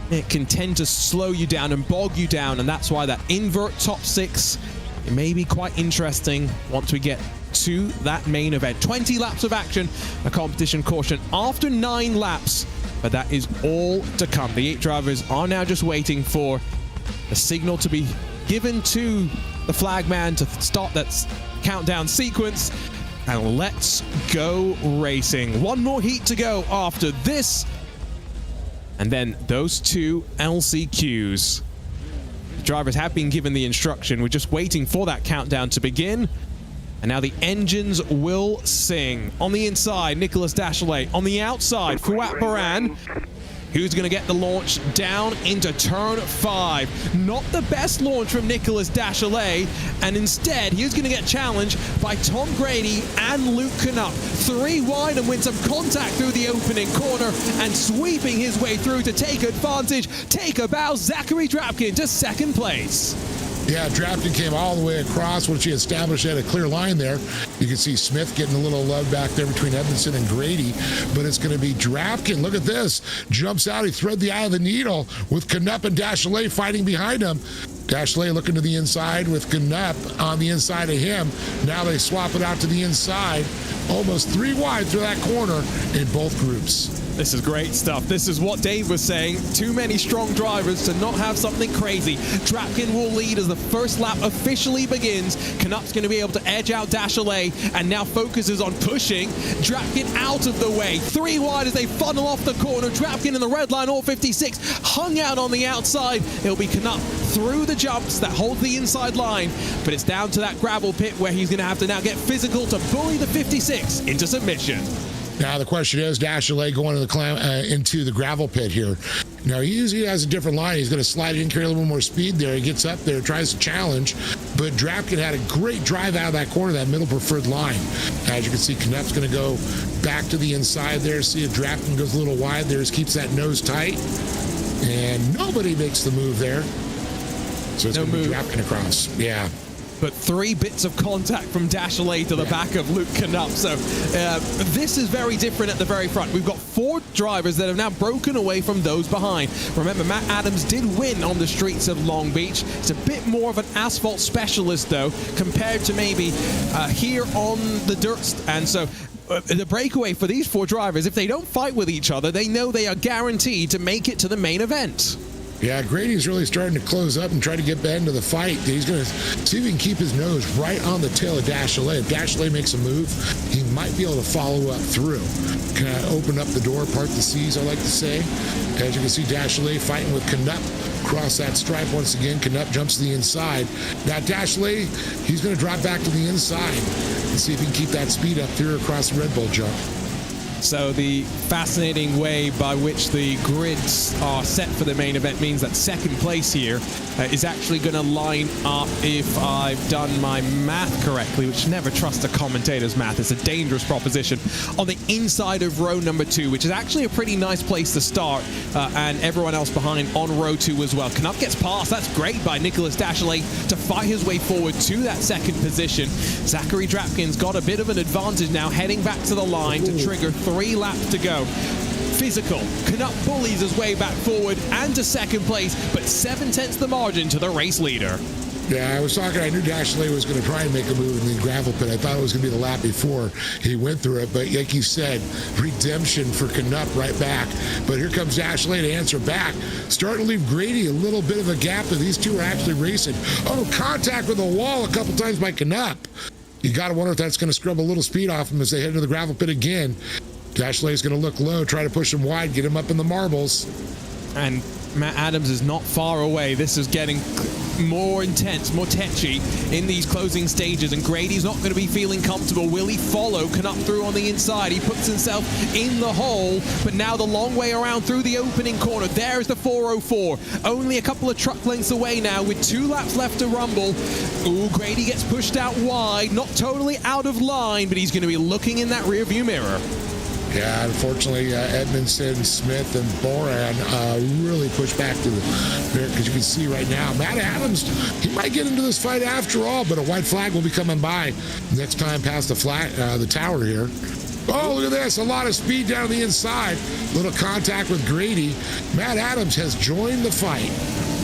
it can tend to slow you down and bog you down, and that's why that invert top 6, it may be quite interesting once we get to that main event. 20 laps of action, a competition caution after 9 laps, but that is all to come. The 8 drivers are now just waiting for the signal to be given to the flagman to start that countdown sequence, and let's go racing. 1 more heat to go after this, and then those 2 LCQs. The drivers have been given the instruction. We're just waiting for that countdown to begin. And now the engines will sing. On the inside, Nicholas Dachelet. On the outside, Fouad Baran. Who's going to get the launch down into turn 5? Not the best launch from Nicholas Dachelet, and instead he's going to get challenged by Tom Grady and Luke Knupp. 3 wide and win some contact through the opening corner, and sweeping his way through to take advantage. Take a bow, Zachary Drapkin to 2nd place. Yeah, Drapkin came all the way across once she established had a clear line there. You can see Smith getting a little love back there between Edmondson and Grady, but it's going to be Drapkin. Look at this. Jumps out. He thread the eye of the needle with Knupp and Dachelet fighting behind him. Dachelet looking to the inside with Knupp on the inside of him. Now they swap it out to the inside. Almost 3 wide through that corner in both groups. This is great stuff. This is what Dave was saying. Too many strong drivers to not have something crazy. Drapkin will lead as the first lap officially begins. Knupp's going to be able to edge out Dachelet and now focuses on pushing Drapkin out of the way. 3 wide as they funnel off the corner. Drapkin in the red line, all 56, hung out on the outside. It'll be Knupp through the jumps that hold the inside line, but it's down to that gravel pit where he's going to have to now get physical to bully the 56 into submission. Now the question is, Dachelet going into the gravel pit here. Now he usually has a different line. He's going to slide in, carry a little more speed there. He gets up there, tries to challenge, but Drapkin had a great drive out of that corner, that middle preferred line. As you can see, Knupp's going to go back to the inside there. See if Drapkin goes a little wide there. Just keeps that nose tight, and nobody makes the move there. So it's going to be Drapkin across. Yeah. but 3 bits of contact from Dashley to the back of Luke Knupp. So this is very different at the very front. We've got 4 drivers that have now broken away from those behind. Remember, Matt Adams did win on the streets of Long Beach. It's a bit more of an asphalt specialist, though, compared to maybe here on the dirt. And so the breakaway for these 4 drivers, if they don't fight with each other, they know they are guaranteed to make it to the main event. Yeah, Grady's really starting to close up and try to get back into the fight. He's going to see if he can keep his nose right on the tail of Dashley. If Dashley makes a move, he might be able to follow up through. Kind of open up the door, part the seas, I like to say. As you can see, Dashley fighting with Knupp. Cross that stripe once again. Knupp jumps to the inside. Now Dashley, he's going to drop back to the inside and see if he can keep that speed up through across the Red Bull jump. So the fascinating way by which the grids are set for the main event means that second place here is actually going to line up, if I've done my math correctly, which never trust a commentator's math. It's a dangerous proposition. On the inside of row number 2, which is actually a pretty nice place to start, and everyone else behind on row 2 as well. Knupp gets past. That's great by Nicholas Dashley to fight his way forward to that second position. Zachary Drapkin's got a bit of an advantage now, heading back to the line to trigger 3 laps to go. Physical. Knupp bullies his way back forward and to second place, but 7/10 the margin to the race leader. Yeah, I knew Dashley was going to try and make a move in the gravel pit. I thought it was going to be the lap before he went through it, but like you said, redemption for Knupp right back. But here comes Dashley to answer back. Starting to leave Grady a little bit of a gap, but these two are actually racing. Oh, contact with the wall a couple times by Knupp. You got to wonder if that's going to scrub a little speed off him as they head into the gravel pit again. Dashley's going to look low, try to push him wide, get him up in the marbles. And Matt Adams is not far away. This is getting more intense, more tetchy in these closing stages, and Grady's not going to be feeling comfortable. Will he follow Knupp through on the inside? He puts himself in the hole, but now the long way around through the opening corner. There's the 404. Only a couple of truck lengths away now with 2 laps left to rumble. Ooh, Grady gets pushed out wide, not totally out of line, but he's going to be looking in that rear view mirror. Yeah, unfortunately, Edmondson, Smith, and Boran really pushed back to the there, because you can see right now, Matt Adams, he might get into this fight after all, but a white flag will be coming by next time past the tower here. Oh, look at this. A lot of speed down the inside. Little contact with Grady. Matt Adams has joined the fight.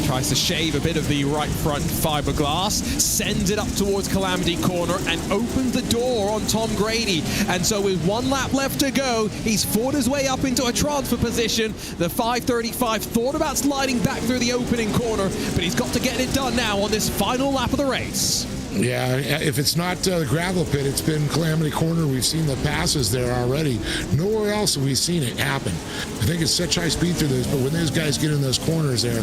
Tries to shave a bit of the right front fiberglass, sends it up towards Calamity Corner, and opens the door on Tom Grady. And so with 1 lap left to go, he's fought his way up into a transfer position. The 535 thought about sliding back through the opening corner, but he's got to get it done now on this final lap of the race. Yeah, if it's not the gravel pit, it's been Calamity Corner. We've seen the passes there already. Nowhere else have we seen it happen. I think it's such high speed through those, but when those guys get in those corners there,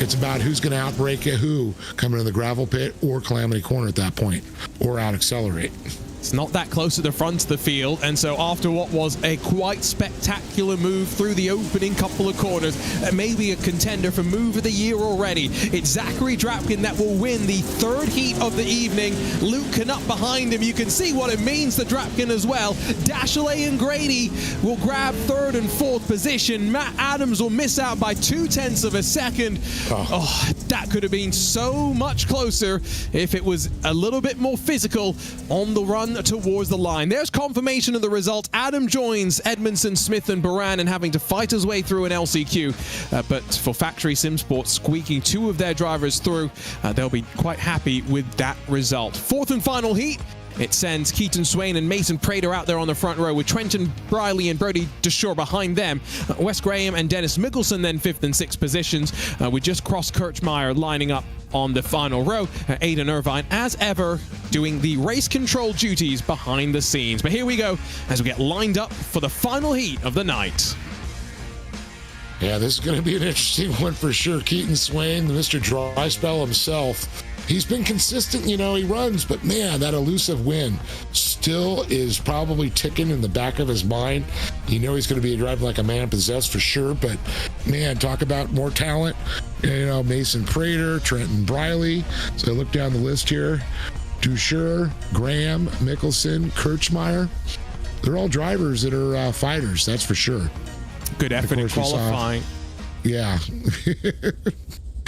it's about who's going to outbrake who coming in the gravel pit or Calamity Corner at that point, or out accelerate. It's not that close to the front of the field, and so after what was a quite spectacular move through the opening couple of corners, maybe a contender for Move of the Year already, it's Zachary Drapkin that will win the 3rd heat of the evening. Luke Knupp behind him. You can see what it means to Drapkin as well. Dashley and Grady will grab 3rd and 4th position. Matt Adams will miss out by 0.2 of a second. Oh, that could have been so much closer if it was a little bit more physical on the run towards the line. There's confirmation of the result. Adam joins Edmondson, Smith, and Baran in having to fight his way through an LCQ. But for Factory Sim Sports, squeaking 2 of their drivers through, they'll be quite happy with that result. 4th and final heat. It sends Keaton, Swane, and Mason Prater out there on the front row, with Trenton Briley and Brody Deshore behind them. Wes Graham and Dennis Mickelson then 5th and 6th positions, with just Cross Kirchmeier lining up on the final row. Aidan Irvine, as ever, doing the race control duties behind the scenes. But here we go as we get lined up for the final heat of the night. Yeah, this is going to be an interesting one for sure. Keaton Swane, Mr. Dry Spell himself. He's been consistent, he runs, but man, that elusive win still is probably ticking in the back of his mind. He's going to be driving like a man possessed for sure, but man, talk about more talent. Mason Prater, Trenton Briley. So I look down the list here. Dusher, Graham, Mickelson, Kirchmeier. They're all drivers that are fighters, that's for sure. Good effort in qualifying. Yeah.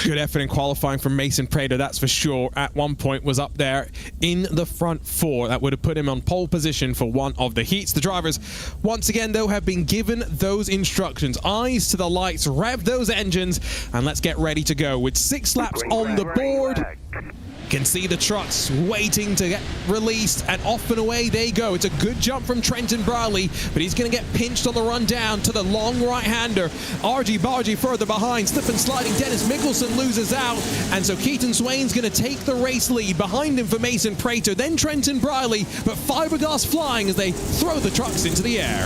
Good effort in qualifying from Mason Prater, that's for sure. At one point was up there in the front 4. That would have put him on pole position for one of the heats. The drivers, once again, though, have been given those instructions. Eyes to the lights, rev those engines, and let's get ready to go. With 6 laps on the board, you can see the trucks waiting to get released, and off and away they go. It's a good jump from Trenton Briley, but he's going to get pinched on the run down to the long right-hander. Argy-bargy further behind, slip and sliding. Dennis Mickelson loses out, and so Keaton Swane's going to take the race lead. Behind him for Mason Prater, then Trenton Briley, but fiberglass flying as they throw the trucks into the air.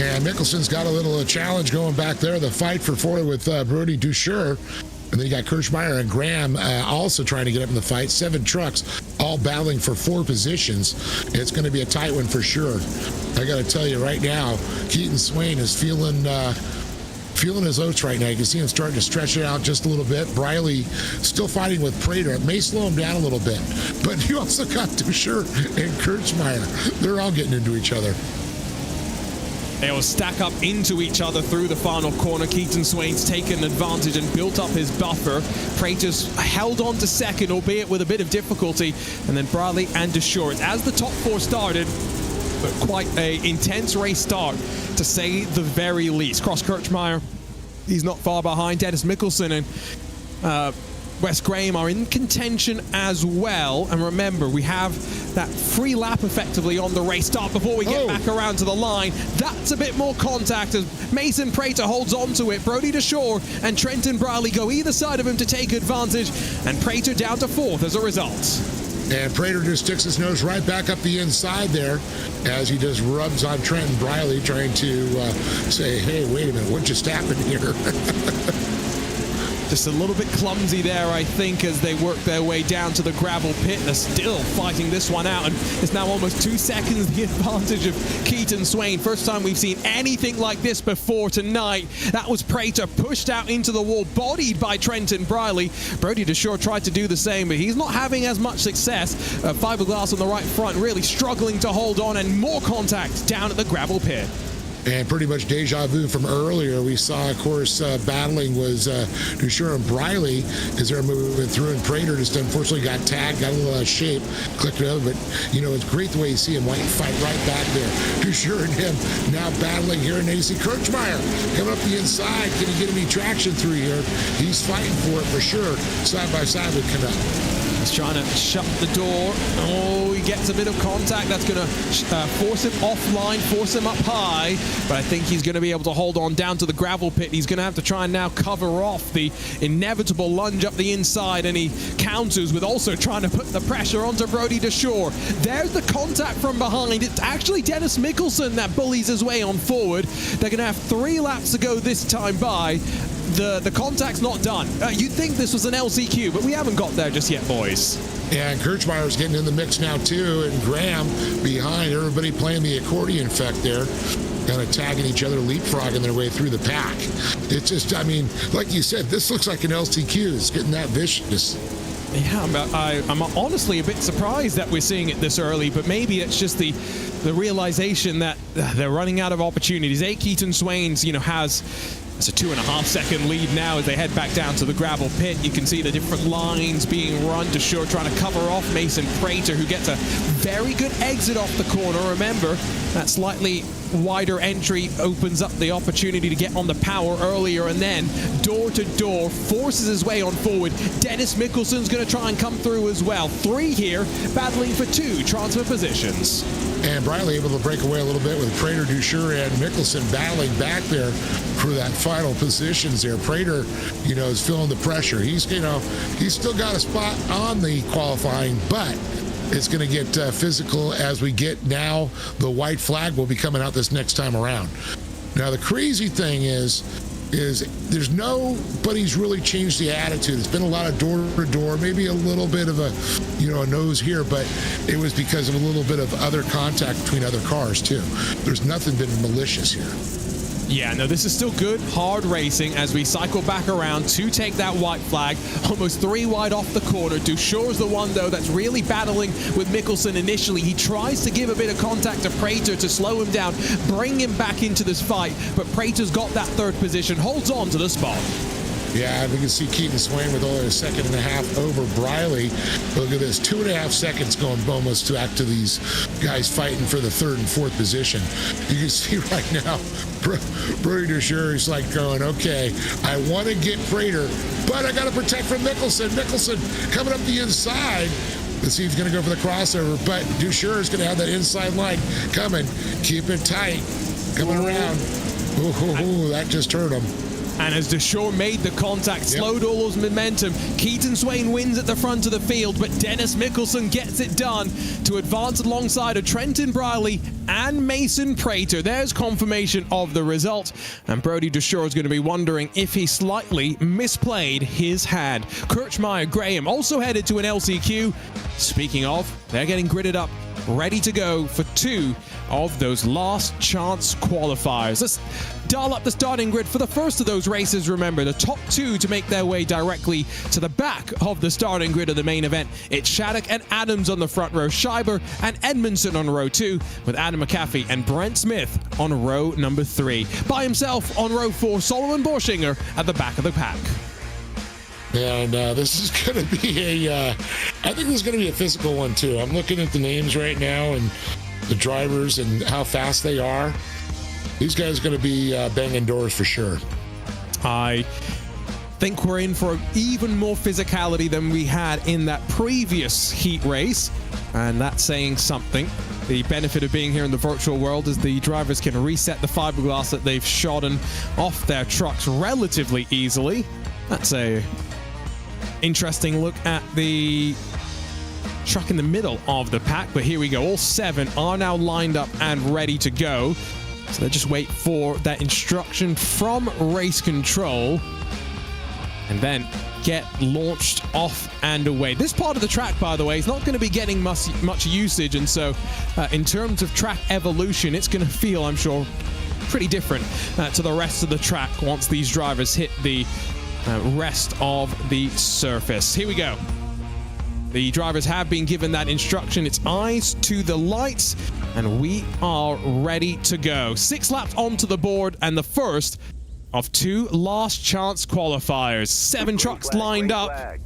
And Mickelson's got a little challenge going back there. The fight for 4 with Brody Ducheur. And then you got Kirchmeier and Graham also trying to get up in the fight. 7 trucks all battling for 4 positions. It's going to be a tight one for sure. I got to tell you right now, Keaton Swane is feeling his oats right now. You can see him starting to stretch it out just a little bit. Briley still fighting with Prater. It may slow him down a little bit. But you also got Ducheur and Kirchmeier. They're all getting into each other. They will stack up into each other through the final corner. Keaton Swane's taken advantage and built up his buffer. Prater's held on to second, albeit with a bit of difficulty. And then Bradley and Ducheur. As the top 4 started, but quite an intense race start, to say the very least. Cross Kirchmeier, he's not far behind. Dennis Mickelson and Wes Graham are in contention as well. And remember, we have that free lap effectively on the race start before we get back around to the line. That's a bit more contact as Mason Prater holds on to it. Brody Ducheur and Trenton Briley go either side of him to take advantage, and Prater down to 4th as a result. And Prater just sticks his nose right back up the inside there as he just rubs on Trenton Briley, trying to say, hey, wait a minute, what just happened here? Just a little bit clumsy there, I think, as they work their way down to the gravel pit. They're still fighting this one out, and it's now almost 2 seconds the advantage of Keaton Swane. First time we've seen anything like this before tonight. That was Prater pushed out into the wall, bodied by Trenton Briley. Brody Ducheur tried to do the same, but he's not having as much success. Fiberglass on the right front, really struggling to hold on, and more contact down at the gravel pit. And pretty much deja vu from earlier. We saw, of course, battling was Ducheur and Briley as they're moving through, and Prater just unfortunately got tagged, got a little out of shape, clicked it over. But, you know, it's great the way you see him fight right back there. Ducheur and him now battling here, and AC Kirchmeier coming up the inside. Can he get any traction through here? He's fighting for it for sure, side by side with Knupp. He's trying to shut the door. Oh, he gets a bit of contact. That's going to force him offline, force him up high. But I think he's going to be able to hold on down to the gravel pit. He's going to have to try and now cover off the inevitable lunge up the inside. And he counters with also trying to put the pressure onto Brody Ducheur. There's the contact from behind. It's actually Dennis Mickelson that bullies his way on forward. They're going to have 3 laps to go this time by. The contact's not done. You'd think this was an LCQ, but we haven't got there just yet, boys. Yeah, and Kirchmeier's getting in the mix now, too, and Graham behind. Everybody playing the accordion effect there, kind of tagging each other, leapfrogging their way through the pack. It's just, I mean, like you said, this looks like an LCQ. It's getting that vicious. Yeah, I'm honestly a bit surprised that we're seeing it this early, but maybe it's just the realization that they're running out of opportunities. Keaton Swane's, has it's a 2.5 second lead now as they head back down to the gravel pit. You can see the different lines being run. Ducheur trying to cover off Mason Prater, who gets a very good exit off the corner. Remember, that slightly wider entry opens up the opportunity to get on the power earlier, and then door to door forces his way on forward. Dennis Mickelson's going to try and come through as well. 3 here, battling for 2 transfer positions. And Briley able to break away a little bit with Prater, Ducheur, and Mickelson battling back there for that final positions there. Prater, is feeling the pressure. He's still got a spot on the qualifying, but it's going to get physical as we get now. The white flag will be coming out this next time around. Now, the crazy thing is there's nobody's really changed the attitude. It's been a lot of door-to-door, maybe a little bit of a nose here, but it was because of a little bit of other contact between other cars, too. There's nothing been malicious here. Yeah, no, this is still good, hard racing as we cycle back around to take that white flag. Almost 3 wide off the corner. Ducheur's the one, though, that's really battling with Mickelson initially. He tries to give a bit of contact to Prater to slow him down, bring him back into this fight, but Prater's got that 3rd position, holds on to the spot. Yeah, we can see Keaton Swane with only a second and a half over Briley. Look at this, 2.5 seconds going almost back to these guys fighting for the third and fourth position. You can see right now, Brody Duscher is like going, okay, I want to get Prater, but I got to protect from Mickelson. Mickelson coming up the inside. Let's see if he's going to go for the crossover, but Duscher is going to have that inside line coming. Keep it tight. Coming around. Ooh, that just hurt him. And as Duscher made the contact, slowed all those momentum, Keaton Swane wins at the front of the field, but Dennis Mickelson gets it done to advance alongside of Trenton Briley and Mason Prater. There's confirmation of the result, and Brody Duscher is going to be wondering if he slightly misplayed his hand. Kirchmeier Graham also headed to an LCQ. Speaking of, they're getting gridded up, ready to go for 2 of those last chance qualifiers. Let's dial up the starting grid for the first of those races. Remember, the top 2 to make their way directly to the back of the starting grid of the main event. It's Shattuck and Adams on the front row, Scheiber and Edmondson on row 2, with Adam McAfee and Brent Smith on row number 3. By himself on row 4, Solomon Borschinger at the back of the pack. And this is going to be I think this is going to be a physical one too. I'm looking at the names right now and the drivers and how fast they are. These guys are going to be banging doors for sure. I think we're in for even more physicality than we had in that previous heat race, and that's saying something. The benefit of being here in the virtual world is the drivers can reset the fiberglass that they've shodden off their trucks relatively easily. That's a interesting look at the truck in the middle of the pack, but here we go. All 7 are now lined up and ready to go. So they just wait for that instruction from race control and then get launched off and away. This part of the track, by the way, is not going to be getting much usage, and so in terms of track evolution, it's going to feel, I'm sure, pretty different to the rest of the track once these drivers hit the rest of the surface. Here we go. The drivers have been given that instruction. It's eyes to the lights, and we are ready to go. 6 laps onto the board, and the first of 2 last chance qualifiers. 7 trucks lined up.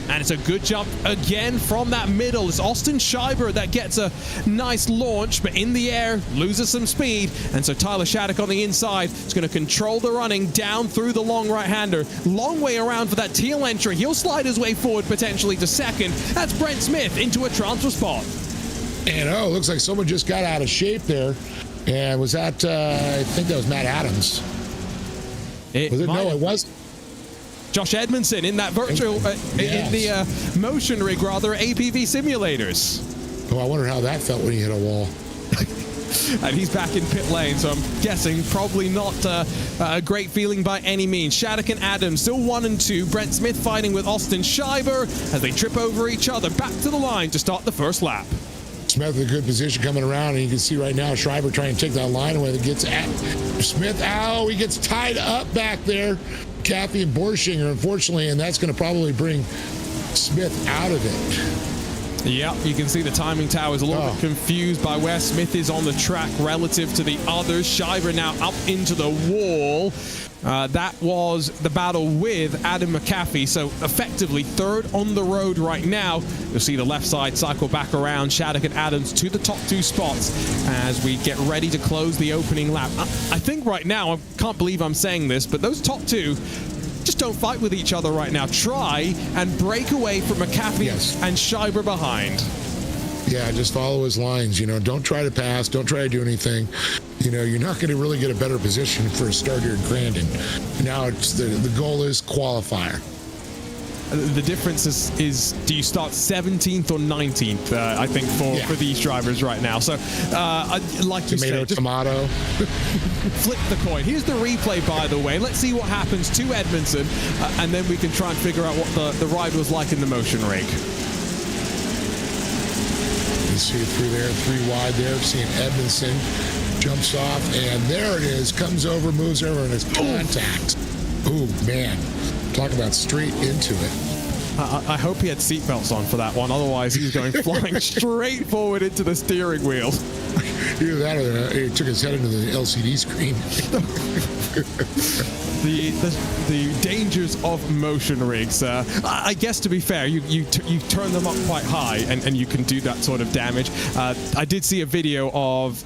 And it's a good jump again from that middle. It's Austin Scheiber that gets a nice launch, but in the air, loses some speed. And so Tyler Shattuck on the inside is going to control the running down through the long right-hander. Long way around for that teal entry. He'll slide his way forward potentially to second. That's Brent Smith into a transfer spot. And looks like someone just got out of shape there. And was that, I think that was Matt Adams. No, it wasn't. Josh Edmondson in that virtual, in the motion rig, rather, APV simulators. Oh, I wonder how that felt when he hit a wall. And he's back in pit lane, so I'm guessing probably not a great feeling by any means. Shattuck and Adams still 1 and 2. Brent Smith fighting with Austin Scheiber as they trip over each other. Back to the line to start the first lap. Smith in a good position coming around, and you can see right now Schreiber trying to take that line away. That gets at Smith. Ow, he gets tied up back there. Caffey and Borschinger, unfortunately, and that's going to probably bring Smith out of it. Yep, you can see the timing tower is a little bit confused by where Smith is on the track relative to the others. Scheiber now up into the wall. That was the battle with Adam McAfee, so effectively 3rd on the road right now. You'll see the left side cycle back around. Shattuck and Adams to the top 2 spots as we get ready to close the opening lap. I think right now, I can't believe I'm saying this, but those top 2 just don't fight with each other right now. Try and break away from McAfee and Scheiber behind. Yeah, just follow his lines. Don't try to pass. Don't try to do anything. You're not going to really get a better position for a start here in Crandon. Now it's the goal is qualifier. The difference is do you start 17th or 19th, I think, for these drivers right now. So, like you said, tomato. Flip the coin. Here's the replay, by the way. Let's see what happens to Edmondson, and then we can try and figure out what the ride was like in the motion rig. You see it through there, 3 wide there. Seeing Edmondson jumps off, and there it is. Comes over, moves over, and it's contact. Ooh, man. Talk about straight into it. I hope he had seatbelts on for that one. Otherwise, he's going flying straight forward into the steering wheel. Either that or he took his head into the LCD screen. the dangers of motion rigs. I guess, to be fair, you turn them up quite high and you can do that sort of damage. I did see a video of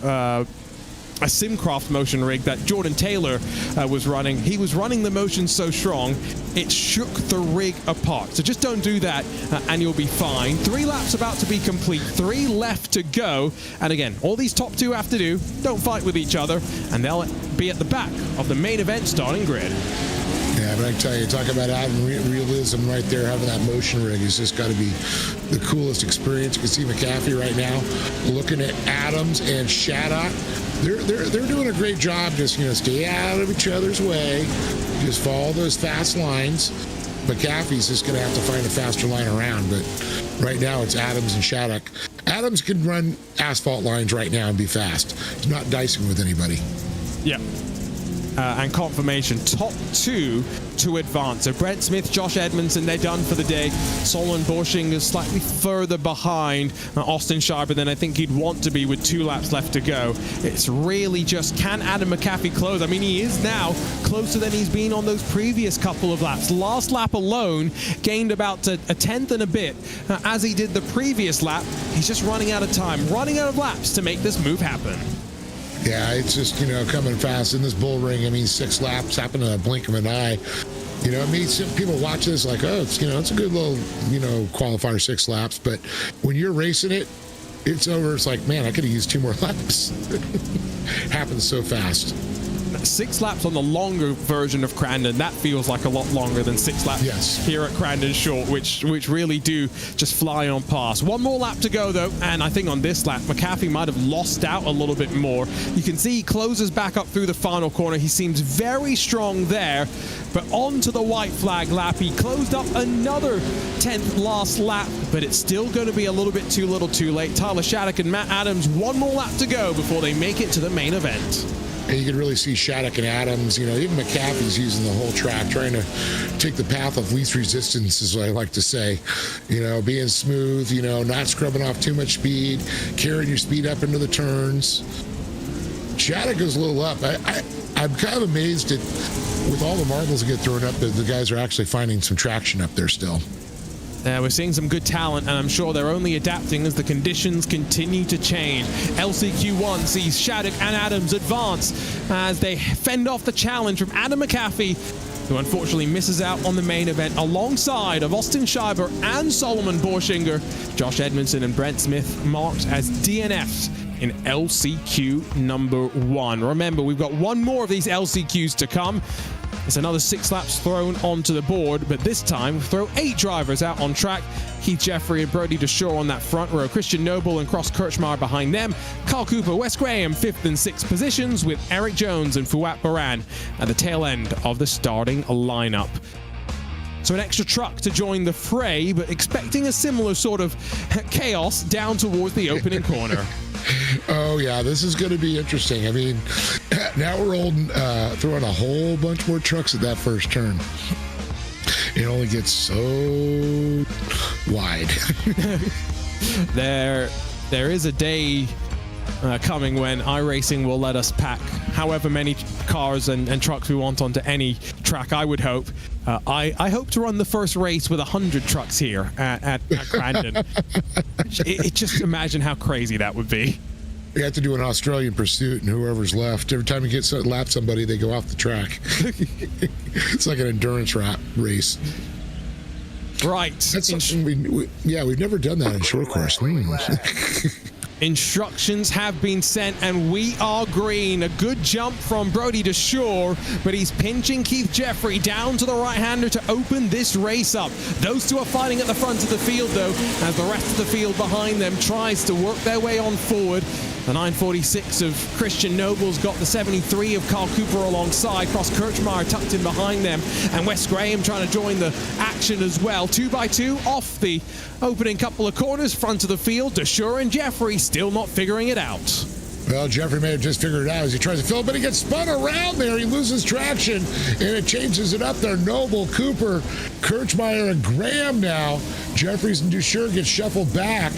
a Simcraft motion rig that Jordan Taylor was running. He was running the motion so strong, it shook the rig apart. So just don't do that and you'll be fine. 3 laps about to be complete, 3 left to go. And again, all these top 2 have to do, don't fight with each other, and they'll be at the back of the main event starting grid. Yeah, but I tell you, talk about adding realism right there. Having that motion rig has just got to be the coolest experience. You can see McAfee right now looking at Adams and Shattuck. They're doing a great job. Just stay out of each other's way. Just follow those fast lines. McAfee's just going to have to find a faster line around. But right now it's Adams and Shattuck. Adams can run asphalt lines right now and be fast. He's not dicing with anybody. Yeah. And confirmation, top 2 to advance. So Brent Smith, Josh Edmondson, they're done for the day. Solon Borshing is slightly further behind Austin Schreiber than I think he'd want to be with 2 laps left to go. It's really just, can Adam McAfee close? I mean, he is now closer than he's been on those previous couple of laps. Last lap alone gained about a tenth and a bit. As he did the previous lap, he's just running out of time, running out of laps to make this move happen. Yeah, it's just, coming fast in this bull ring. I mean, 6 laps happen in a blink of an eye. Some people watch this like, oh, it's a good little, qualifier 6 laps. But when you're racing it, it's over. It's like, man, I could have used 2 more laps. Happens so fast. 6 laps on the longer version of Crandon, that feels like a lot longer than 6 laps here at Crandon Short, which really do just fly on past. 1 more lap to go though, and I think on this lap McAfee might have lost out a little bit more. You can see he closes back up through the final corner. He seems very strong there, but onto the white flag lap, he closed up another 10th last lap, but it's still going to be a little bit too little too late. Tyler Shattuck and Matt Adams, 1 more lap to go before they make it to the main event. And you can really see Shattuck and Adams, even McAfee's using the whole track, trying to take the path of least resistance, is what I like to say. Being smooth, not scrubbing off too much speed, carrying your speed up into the turns. Shattuck goes a little up. I'm kind of amazed at, with all the marbles that get thrown up, that the guys are actually finding some traction up there still. We're seeing some good talent, and I'm sure they're only adapting as the conditions continue to change. LCQ1 sees Shattuck and Adams advance as they fend off the challenge from Adam McAfee, who unfortunately misses out on the main event alongside of Austin Schreiber and Solomon Borschinger. Josh Edmondson and Brent Smith marked as DNFs in LCQ number 1. Remember, we've got 1 more of these LCQs to come. It's another 6 laps thrown onto the board, but this time throw 8 drivers out on track. Keith Jeffrey and Brody DeShore on that front row. Christian Noble and Cross Kirchmeier behind them. Carl Cooper, Wes Graham, 5th and 6th positions, with Eric Jones and Fouad Baran at the tail end of the starting lineup. So an extra truck to join the fray, but expecting a similar sort of chaos down towards the opening corner. Oh, yeah, this is going to be interesting. I mean, now we're throwing a whole bunch more trucks at that first turn. It only gets so wide. There is a day coming when iRacing will let us pack however many cars and trucks we want onto any track, I would hope. I hope to run the first race with 100 trucks here at Crandon. Just imagine how crazy that would be. You have to do an Australian pursuit, and whoever's left, every time you lap somebody, they go off the track. It's like an endurance race. Right. That's something we've never done that in short course. Instructions have been sent, and we are green. A good jump from Brody DeShore, but he's pinching Keith Jeffrey down to the right-hander to open this race up. Those 2 are fighting at the front of the field, though, as the rest of the field behind them tries to work their way on forward. The 946 of Christian Noble's got the 73 of Carl Cooper alongside. Cross Kirchmeier tucked in behind them, and Wes Graham trying to join the action as well. 2x2 off the opening couple of corners, front of the field. DeShore and Jeffrey still not figuring it out. Well, Jeffrey may have just figured it out as he tries to fill it, but he gets spun around there. He loses traction, and it changes it up there. Noble, Cooper, Kirchmeier, and Graham now. Jeffries and DeShore get shuffled back.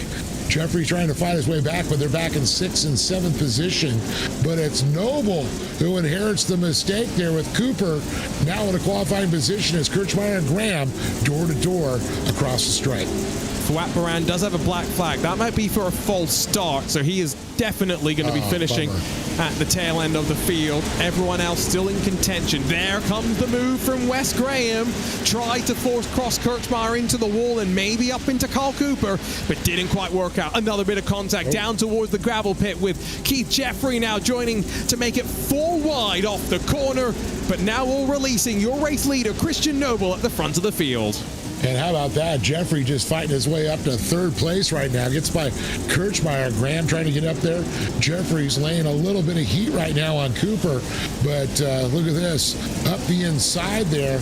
Jeffrey's trying to fight his way back, but they're back in 6th and 7th position. But it's Noble who inherits the mistake there with Cooper now in a qualifying position as Kirchmeier and Graham door to door across the stripe. Fwatbaran does have a black flag. That might be for a false start, so he is definitely going to be finishing at the tail end of the field. Everyone else still in contention. There comes the move from Wes Graham. Tried to force Cross Kirchmeier into the wall and maybe up into Carl Cooper, but didn't quite work out. Another bit of contact down towards the gravel pit with Keith Jeffrey now joining to make it 4 wide off the corner, but now all releasing your race leader, Christian Noble, at the front of the field. And how about that? Jeffrey just fighting his way up to 3rd place right now. Gets by Kirchmeier. Graham trying to get up there. Jeffrey's laying a little bit of heat right now on Cooper. But look at this. Up the inside there,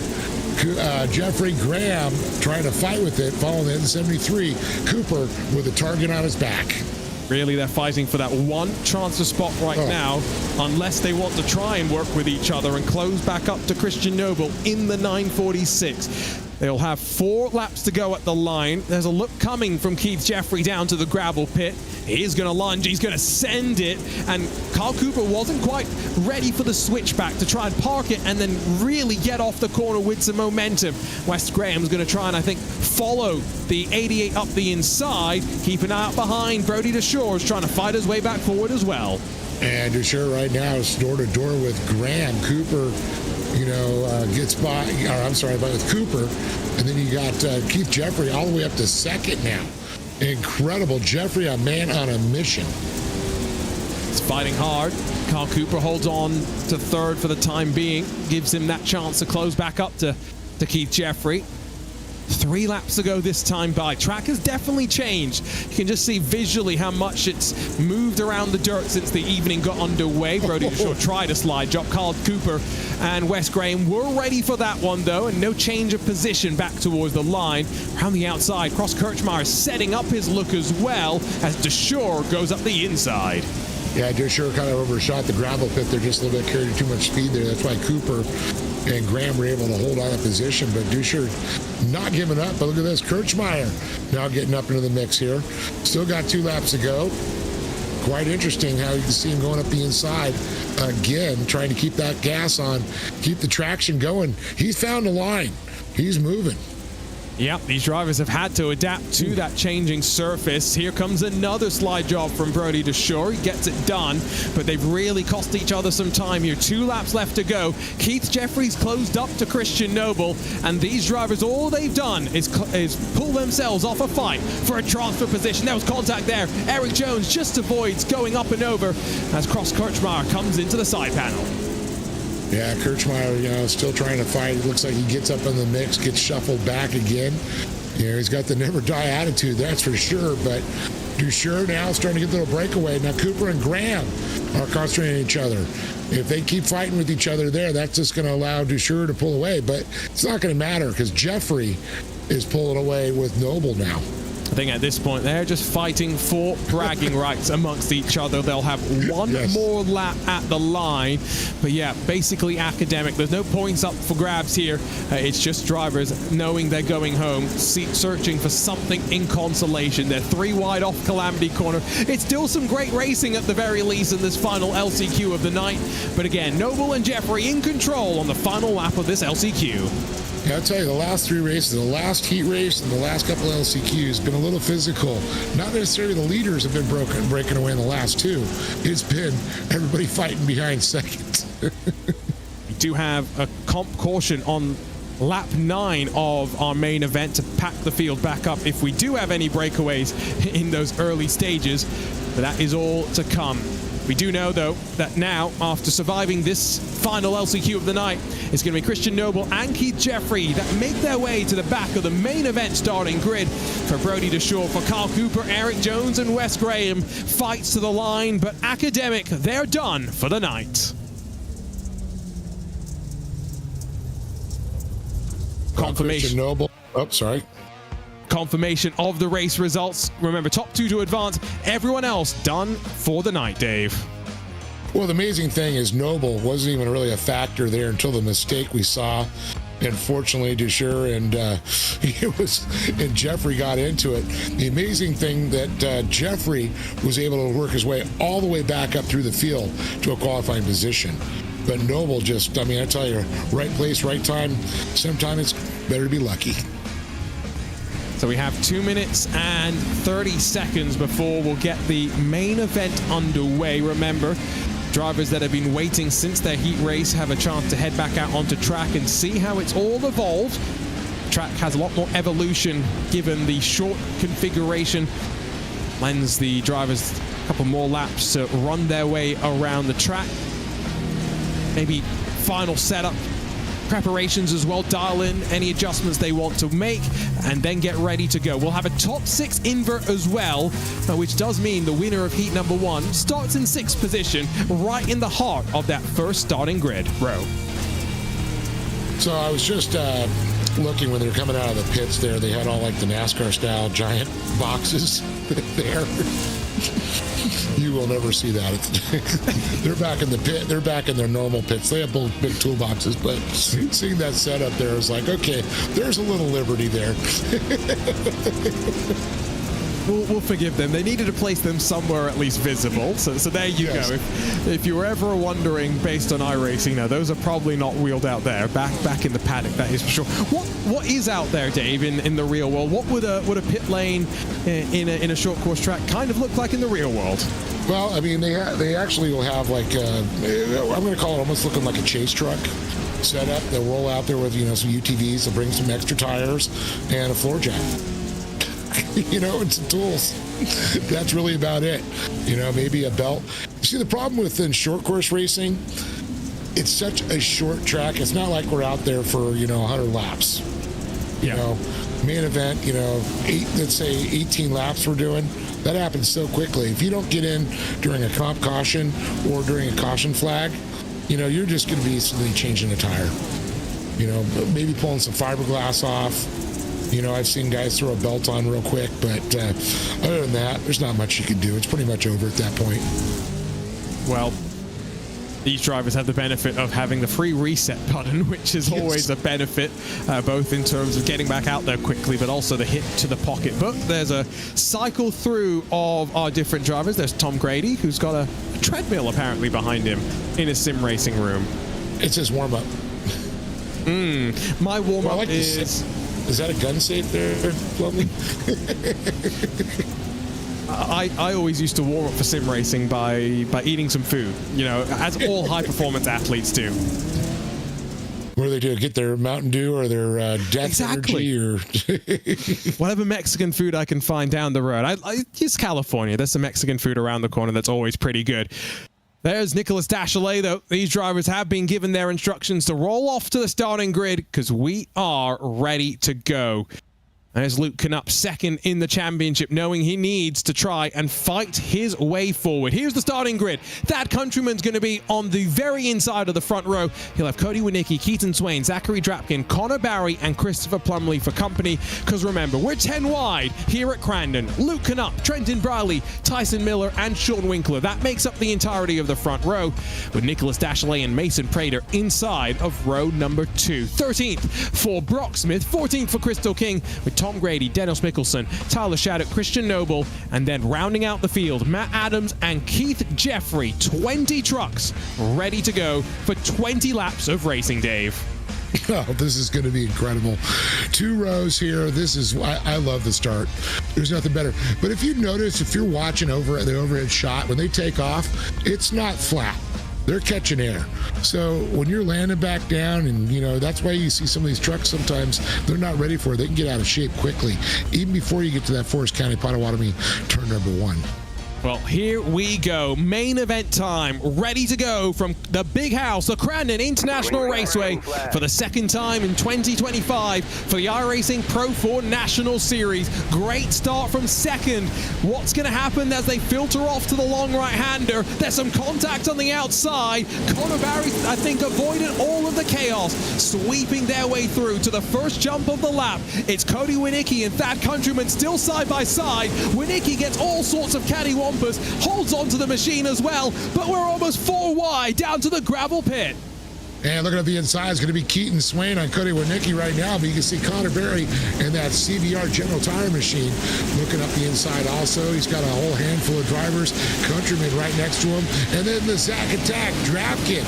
Jeffrey, Graham trying to fight with it. Following the N73. Cooper with a target on his back. Really, they're fighting for that one transfer spot right now, unless they want to try and work with each other and close back up to Christian Noble in the 946. They'll have 4 laps to go at the line. There's a look coming from Keith Jeffrey down to the gravel pit. He's going to lunge. He's going to send it. And Carl Cooper wasn't quite ready for the switchback to try and park it and then really get off the corner with some momentum. Wes Graham's going to try and, I think, follow the 88 up the inside. Keep an eye out behind. Brody DeShore is trying to fight his way back forward as well. And DeShore right now is door to door with Graham. Cooper, gets by, but with Cooper. And then you got Keith Jeffrey all the way up to 2nd now. Incredible. Jeffrey, a man on a mission. He's fighting hard. Carl Cooper holds on to 3rd for the time being. Gives him that chance to close back up to Keith Jeffrey. 3 laps to go this time by. Track has definitely changed. You can just see visually how much it's moved around the dirt since the evening got underway. Brody DeShore tried a slide drop. Carl Cooper and Wes Graham were ready for that one, though, and no change of position back towards the line. Around the outside, Cross Kirchmeier setting up his look as well as DeShore goes up the inside. Yeah, DeShore kind of overshot the gravel pit there, just a little bit, carried too much speed there. That's why Cooper and Graham were able to hold on to position, but DeShore not giving up. But look at this, Kirchmeier now getting up into the mix here. Still got 2 laps to go. Quite interesting how you can see him going up the inside again, trying to keep that gas on, keep the traction going. He's found a line. He's moving. Yep, these drivers have had to adapt to that changing surface. Here comes another slide job from Brody DeShore. He gets it done, but they've really cost each other some time here. 2 laps left to go. Keith Jeffrey's closed up to Christian Noble, and these drivers, all they've done is pull themselves off a fight for a transfer position. There was contact there. Eric Jones just avoids going up and over as Cross Kirchmeier comes into the side panel. Yeah, Kirchmeier, still trying to fight. It looks like he gets up in the mix, gets shuffled back again. He's got the never die attitude, that's for sure. But DeShore now starting to get a little breakaway. Now Cooper and Graham are concentrating on each other. If they keep fighting with each other there, that's just going to allow DeShore to pull away. But it's not going to matter because Jeffrey is pulling away with Noble now. I think at this point they're just fighting for bragging rights amongst each other. They'll have one more lap at the line. But yeah, basically academic. There's no points up for grabs here. It's just drivers knowing they're going home, searching for something in consolation. They're 3 wide off Calamity Corner. It's still some great racing at the very least in this final LCQ of the night. But again, Noble and Jeffrey in control on the final lap of this LCQ. Yeah, I'll tell you, the last 3 races, the last heat race and the last couple of LCQs, been a little physical. Not necessarily the leaders have been breaking away in the last 2. It's been everybody fighting behind second. We do have a comp caution on lap 9 of our main event to pack the field back up if we do have any breakaways in those early stages. But that is all to come. We do know, though, that now, after surviving this final LCQ of the night, it's going to be Christian Noble and Keith Jeffrey that make their way to the back of the main event starting grid. For Brody DeShore, for Carl Cooper, Eric Jones, and Wes Graham, fights to the line, but academic, they're done for the night. Confirmation. Christian Noble. Oh, sorry. Confirmation of the race results. Remember, top 2 to advance. Everyone else done for the night, Dave. Well, the amazing thing is Noble wasn't even really a factor there until the mistake we saw and fortunately Deshure and Jeffrey got into it. The amazing thing that Jeffrey was able to work his way all the way back up through the field to a qualifying position. But Noble just, I mean, I tell you, right place, right time. Sometimes it's better to be lucky. So we have 2 minutes and 30 seconds before we'll get the main event underway. Remember, drivers that have been waiting since their heat race have a chance to head back out onto track and see how it's all evolved. Track has a lot more evolution given the short configuration. Lends the drivers a couple more laps to run their way around the track. Maybe final setup preparations as well, dial in any adjustments they want to make, and then get ready to go. We'll have a top 6 invert as well, which does mean the winner of heat number 1 starts in 6th position, right in the heart of that first starting grid row. So I was just looking when they were coming out of the pits there, they had all like the NASCAR style giant boxes there. You will never see that. They're back in the pit. They're back in their normal pits. They have both big toolboxes, but seeing that setup there is like, okay, there's a little liberty there. We'll forgive them. They needed to place them somewhere at least visible. So there you go. If you were ever wondering, based on iRacing, no, those are probably not wheeled out there. Back in the paddock, that is for sure. What is out there, Dave, in the real world? What would a pit lane in a short course track kind of look like in the real world? Well, I mean, they actually will have like I'm going to call it almost looking like a chase truck setup. They'll roll out there with some UTVs. They'll bring some extra tires and a floor jack. And some tools. That's really about it. Maybe a belt. See, the problem with short course racing, it's such a short track. It's not like we're out there for 100 laps. Main event, let's say 18 laps we're doing. That happens so quickly. If you don't get in during a comp caution or during a caution flag, you're just going to be simply changing a tire. Maybe pulling some fiberglass off. I've seen guys throw a belt on real quick, but other than that, there's not much you can do. It's pretty much over at that point. Well, these drivers have the benefit of having the free reset button, which is always a benefit, both in terms of getting back out there quickly, but also the hit to the pocket. But there's a cycle through of our different drivers. There's Tom Grady, who's got a treadmill apparently behind him in his sim racing room. It's his warm-up. My warm-up is... Is that a gun safe there, Lovely? I always used to warm up for sim racing by eating some food, as all high-performance athletes do. What do they do? Get their Mountain Dew or their Death Energy or whatever Mexican food I can find down the road. I use California. There's some Mexican food around the corner that's always pretty good. There's Nicholas Dachelet, though. These drivers have been given their instructions to roll off to the starting grid because we are ready to go. There's Luke Knupp, second in the championship, knowing he needs to try and fight his way forward. Here's the starting grid. Thad Countryman's going to be on the very inside of the front row. He'll have Cody Winicki, Keaton Swane, Zachary Drapkin, Connor Barry, and Christopher Plumley for company. Because remember, we're 10 wide here at Crandon. Luke Knupp, Trenton Briley, Tyson Miller, and Sean Winkler. That makes up the entirety of the front row, with Nicholas Dachelet and Mason Prater inside of row number 2. 13th for Brock Smith, 14th for Crystal King, with Tom Grady, Dennis Mickelson, Tyler Shattuck, Christian Noble, and then rounding out the field, Matt Adams and Keith Jeffrey. 20 trucks ready to go for 20 laps of racing, Dave. Oh, this is going to be incredible. 2 rows here. I love the start. There's nothing better. But if you notice, if you're watching over the overhead shot, when they take off, it's not flat. They're catching air. So when you're landing back down, and that's why you see some of these trucks sometimes, they're not ready for it. They can get out of shape quickly, even before you get to that Forest County Potawatomi turn number 1. Well, here we go. Main event time. Ready to go from the big house, the Crandon International Raceway, for the second time in 2025 for the iRacing Pro 4 National Series. Great start from second. What's going to happen as they filter off to the long right-hander? There's some contact on the outside. Connor Barry, I think, avoided all of the chaos, sweeping their way through to the first jump of the lap. It's Cody Winicki and Thad Countryman still side by side. Winicki gets all sorts of cattywampus, holds onto the machine as well, but we're almost 4 wide down to the gravel pit. And looking at the inside is going to be Keaton, Swane on Cody Winicki right now, but you can see Connor Berry in that CBR General Tire machine looking up the inside also. He's got a whole handful of drivers, Countryman right next to him. And then the Zach Attack Drapkin.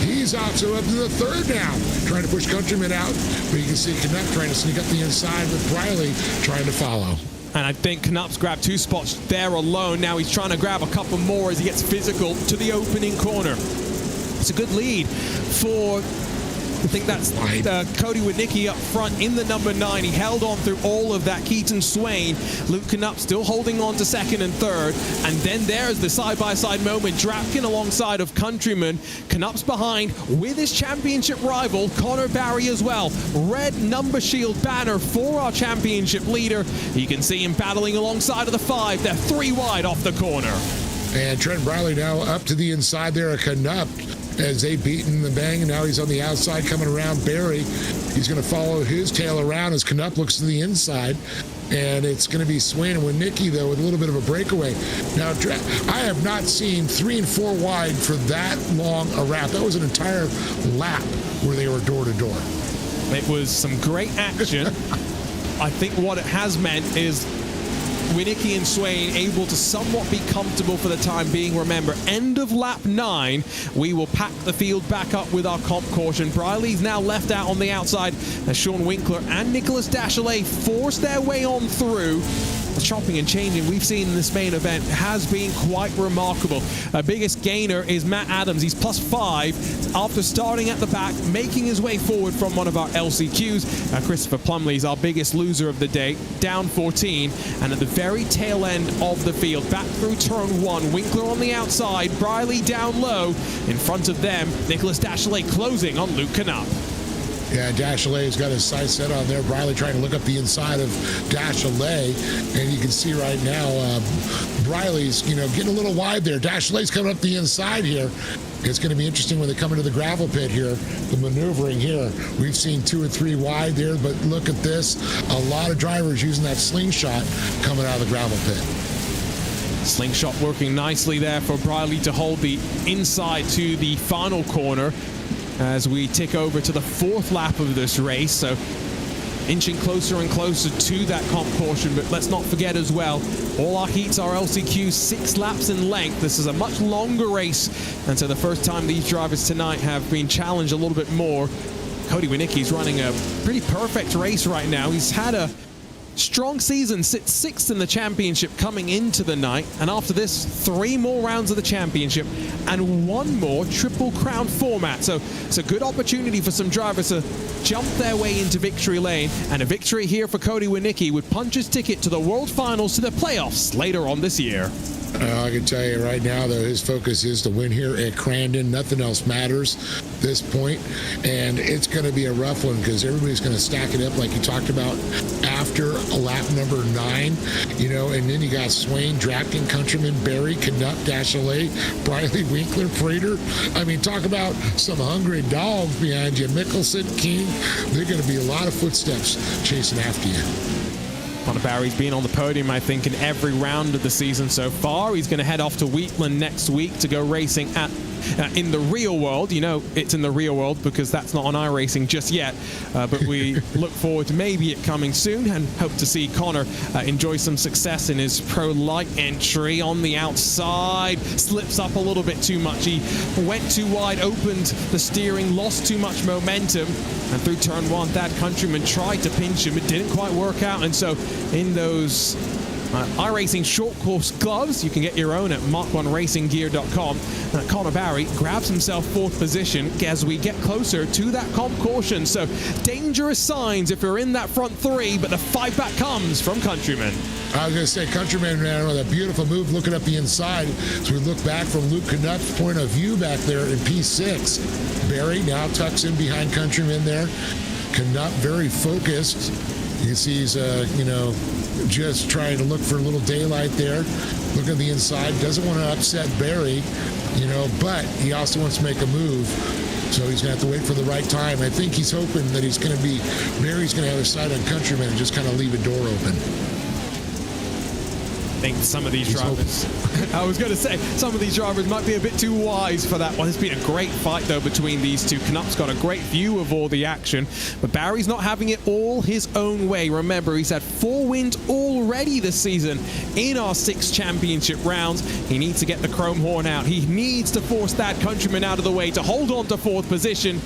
He's also up to the third now, trying to push Countryman out. But you can see Knupp trying to sneak up the inside with Briley trying to follow. And I think Knupp's grabbed 2 spots there alone. Now he's trying to grab a couple more as he gets physical to the opening corner. It's a good lead for, I think that's Cody Winicki up front in the number 9. He held on through all of that. Keaton, Swane, Luke Knupp still holding on to second and third. And then there's the side-by-side moment. Drapkin alongside of Countryman. Knupp's behind with his championship rival, Connor Barry as well. Red number shield banner for our championship leader. You can see him battling alongside of the 5. They're 3 wide off the corner. And Trent Briley now up to the inside there at Knupp as they beaten the bang, and now he's on the outside coming around Barry. He's going to follow his tail around as Knupp looks to the inside, and it's going to be Swane and Winicki though with a little bit of a breakaway. Now I have not seen 3 and 4 wide for that long a wrap. That was an entire lap where they were door to door. It was some great action. I think what it has meant is Winicki and Swane able to somewhat be comfortable for the time being. Remember, end of lap 9, we will pack the field back up with our comp caution. Briley's now left out on the outside as Sean Winkler and Nicholas Dachelet force their way on through. The chopping and changing we've seen in this main event has been quite remarkable. Our biggest gainer is Matt Adams. He's +5 after starting at the back, making his way forward from one of our LCQs. Christopher Plumley's our biggest loser of the day, down 14. And at the very tail end of the field, back through turn 1, Winkler on the outside, Briley down low. In front of them, Nicholas Dachelet closing on Luke Knupp. Yeah, Dachelet's got his sights set on there. Briley trying to look up the inside of Dachelet, and you can see right now Briley's, getting a little wide there. Dachelet's coming up the inside here. It's going to be interesting when they come into the gravel pit here, the maneuvering here. We've seen 2 or 3 wide there, but look at this. A lot of drivers using that slingshot coming out of the gravel pit. Slingshot working nicely there for Briley to hold the inside to the final corner as we tick over to the 4th lap of this race. So inching closer and closer to that comp caution, but let's not forget as well, all our heats are LCQ 6 laps in length. This is a much longer race, and so the first time these drivers tonight have been challenged a little bit more. Cody Winicki's running a pretty perfect race right now. He's had a strong season, sits 6th in the championship coming into the night, and after this, 3 more rounds of the championship and 1 more Triple Crown format. So it's a good opportunity for some drivers to jump their way into victory lane, and a victory here for Cody Winicki would punch his ticket to the World Finals, to the playoffs later on this year. I can tell you right now, though, his focus is to win here at Crandon. Nothing else matters at this point. And it's going to be a rough one because everybody's going to stack it up like you talked about after lap number 9. And then you got Swane, Drapkin, Countryman, Barry, Knupp, Dachelet, Briley, Winkler, Prater. I mean, talk about some hungry dogs behind you. Mickelson, King. There are going to be a lot of footsteps chasing after you. Connor Barry's been on the podium, I think, in every round of the season so far. He's going to head off to Wheatland next week to go racing at in the real world. It's in the real world because that's not on iRacing just yet. But we look forward to maybe it coming soon and hope to see Connor enjoy some success in his Pro Light entry on the outside. Slips up a little bit too much. He went too wide, opened the steering, lost too much momentum. And through turn 1, that Countryman tried to pinch him. It didn't quite work out. And so in those iRacing short course gloves, you can get your own at mark1racinggear.com. Connor Barry grabs himself 4th position as we get closer to that comp caution. So dangerous signs if you're in that front 3, but the fight back comes from Countryman. I was going to say, Countryman ran with a beautiful move looking up the inside. So we look back from Luke Knupp's point of view back there in P6. Barry now tucks in behind Countryman there. Knupp very focused. You can see he's, just trying to look for a little daylight there. Look at the inside. Doesn't want to upset Barry, but he also wants to make a move. So he's going to have to wait for the right time. I think he's hoping that Barry's going to have his side on Countryman and just kind of leave a door open. think some of these drivers, I was going to say, some of these drivers might be a bit too wise for that one. It's been a great fight, though, between these two. Knupp's got a great view of all the action, but Barry's not having it all his own way. Remember, he's had 4 wins already this season in our 6 championship rounds. He needs to get the chrome horn out. He needs to force that countryman out of the way to hold on to 4th position.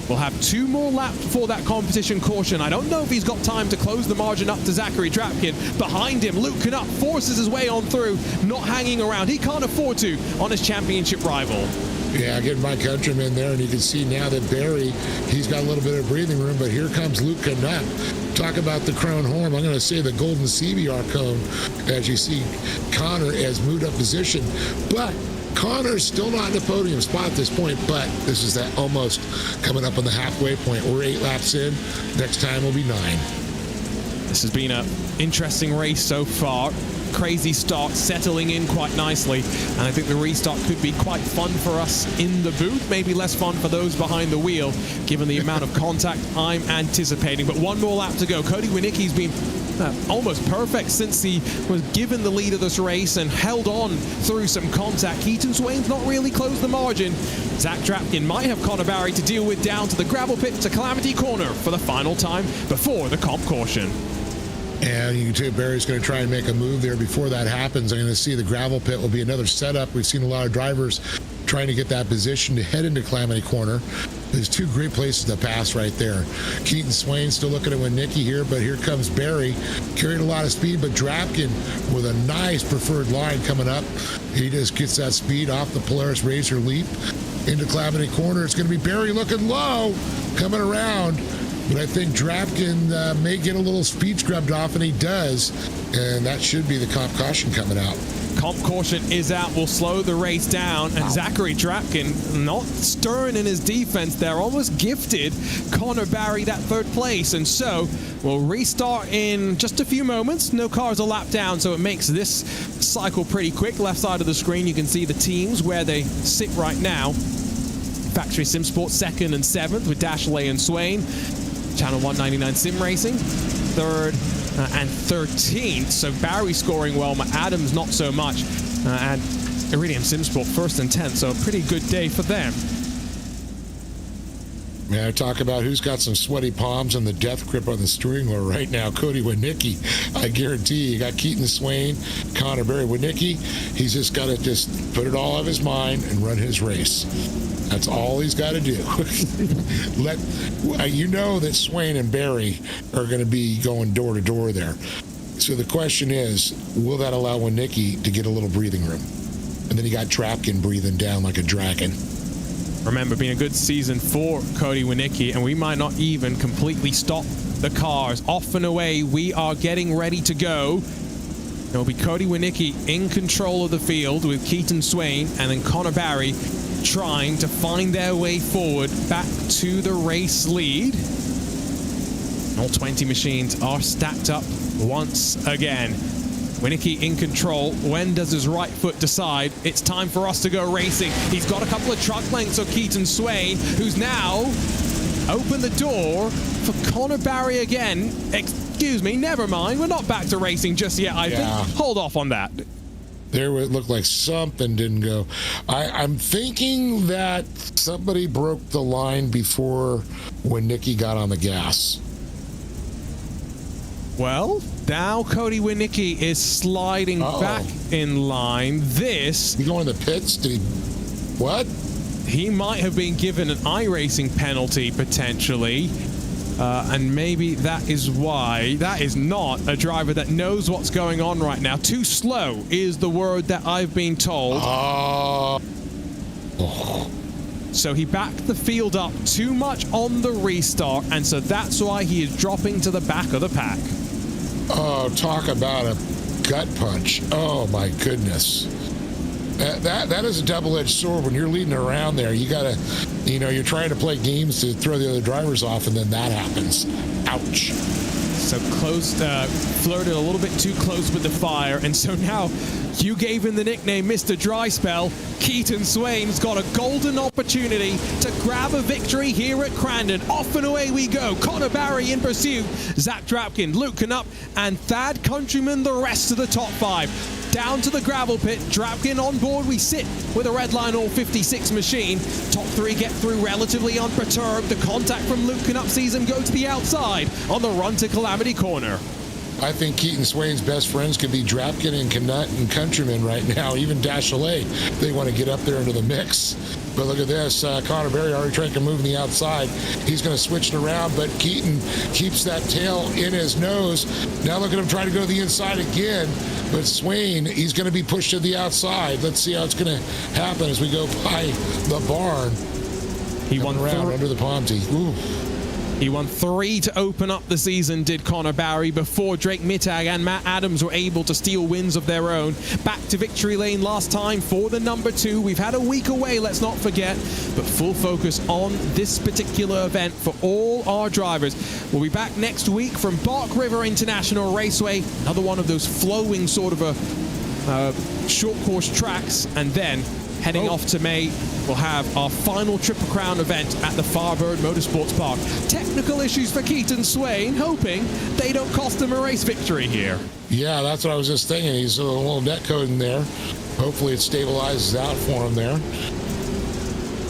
We'll have 2 more laps before that competition caution. I don't know if he's got time to close the margin up to Zachary Drapkin. Behind him, Luke Knupp forces his way on through, not hanging around. He can't afford to on his championship rival. Yeah, getting my countryman there, and you can see now that Barry, he's got a little bit of breathing room, but here comes Luke Knupp. Talk about the crown horn. I'm going to say the golden CBR cone, as you see Connor has moved up position, but Connor's still not in the podium spot at this point, but this is that almost coming up on the halfway point. We're 8 laps in. Next time will be 9. This has been an interesting race so far. Crazy start, settling in quite nicely, and I think the restart could be quite fun for us in the booth, maybe less fun for those behind the wheel, given the amount of contact I'm anticipating. But 1 more lap to go. Cody Winicki's been almost perfect since he was given the lead of this race and held on through some contact. Keaton Swane's not really closed the margin. Zach Drapkin might have Connor Barry to deal with down to the gravel pit to Calamity Corner for the final time before the comp caution. And you can see Barry's going to try and make a move there. Before that happens, I'm going to see the gravel pit will be another setup. We've seen a lot of drivers trying to get that position to head into Calamity Corner. There's 2 great places to pass right there. Keaton Swane still looking at Winicki here, but here comes Barry, carrying a lot of speed, but Drapkin with a nice preferred line coming up. He just gets that speed off the Polaris Razor Leap into Calamity Corner. It's going to be Barry looking low, coming around. But I think Drapkin may get a little speed scrubbed off, and he does. And that should be the comp caution coming out. Comp caution is out. We'll slow the race down. And Zachary Drapkin, not stern in his defense there, almost gifted Connor Barry that 3rd place. And so we'll restart in just a few moments. No cars a lap down, so it makes this cycle pretty quick. Left side of the screen, you can see the teams where they sit right now. Factory Sim Sports 2nd and 7th with Dashley and Swane. Channel 199 Sim Racing 3rd and 13th. So Barry scoring well, Adams not so much. And Iridium Sim Sport 1st and 10th. So a pretty good day for them. Man, I talk about who's got some sweaty palms and the death grip on the steering wheel right now. Cody Winicki. I guarantee you got Keaton Swane, Connor Barry. Winicki, he's just got to just put it all of his mind and run his race. That's all he's got to do. You know that Swane and Barry are going to be going door to door there. So the question is, will that allow Winicki to get a little breathing room? And then you got Drapkin breathing down like a dragon. Remember, been a good season for Cody Winicki, and we might not even completely stop the cars. Off and away, we are getting ready to go. It'll be Cody Winicki in control of the field with Keaton Swane and then Connor Barry trying to find their way forward back to the race lead. All 20 machines are stacked up once again. Winicki in control. When does his right foot decide it's time for us to go racing? He's got a couple of truck lengths of Keaton Swane, who's now opened the door for Connor Barry again. Excuse me, never mind. We're not back to racing just yet, I think. Hold off on that. There it looked like something didn't go. I'm thinking that somebody broke the line before Winicki got on the gas. Well, now Cody Winicki is sliding back in line. He going to the pits? Did he? What? He might have been given an iRacing penalty potentially. And maybe that is why. That is not a driver that knows what's going on right now. Too slow is the word that I've been told. So he backed the field up too much on the restart, and so that's why he is dropping to the back of the pack. Oh, talk about a gut punch. Oh, my goodness. That is a double-edged sword. When you're leading around there, you gotta, you're trying to play games to throw the other drivers off, and then that happens. Ouch. So close, flirted a little bit too close with the fire, and so now you gave him the nickname Mr. Dry Spell. Keaton Swane's got a golden opportunity to grab a victory here at Crandon. Off and away we go. Connor Barry in pursuit. Zach Drapkin, Luke Knupp, and Thad Countryman the rest of the top 5. Down to the gravel pit, Drapkin on board. We sit with a Redline All 56 machine. Top 3 get through relatively unperturbed. The contact from Luke Knupp sees him go to the outside on the run to Calamity Corner. I think Keaton Swane's best friends could be Drapkin and Knupp and Countryman right now. Even Dashley, they want to get up there into the mix. But look at this, Connor Berry already trying to move in the outside. He's going to switch it around, but Keaton keeps that tail in his nose. Now look at him trying to go to the inside again. But Swane, he's going to be pushed to the outside. Let's see how it's going to happen as we go by the barn. He won around under the Ponte. Ooh. He won 3 to open up the season, did Connor Barry, before Drake Mittag and Matt Adams were able to steal wins of their own. Back to victory lane last time for the number 2. We've had a week away, let's not forget, but full focus on this particular event for all our drivers. We'll be back next week from Bark River International Raceway, another one of those flowing sort of a short course tracks, and then heading off to May, we'll have our final Triple Crown event at the Farbird Motorsports Park. Technical issues for Keaton Swane, hoping they don't cost him a race victory here. Yeah, that's what I was just thinking. He's a little net code in there. Hopefully it stabilizes out for him there.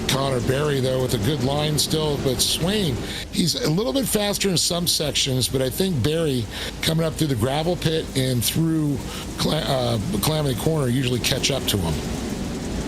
Connor Berry, though, with a good line still, but Swane, he's a little bit faster in some sections, but I think Berry, coming up through the gravel pit and through Calamity Corner, usually catch up to him.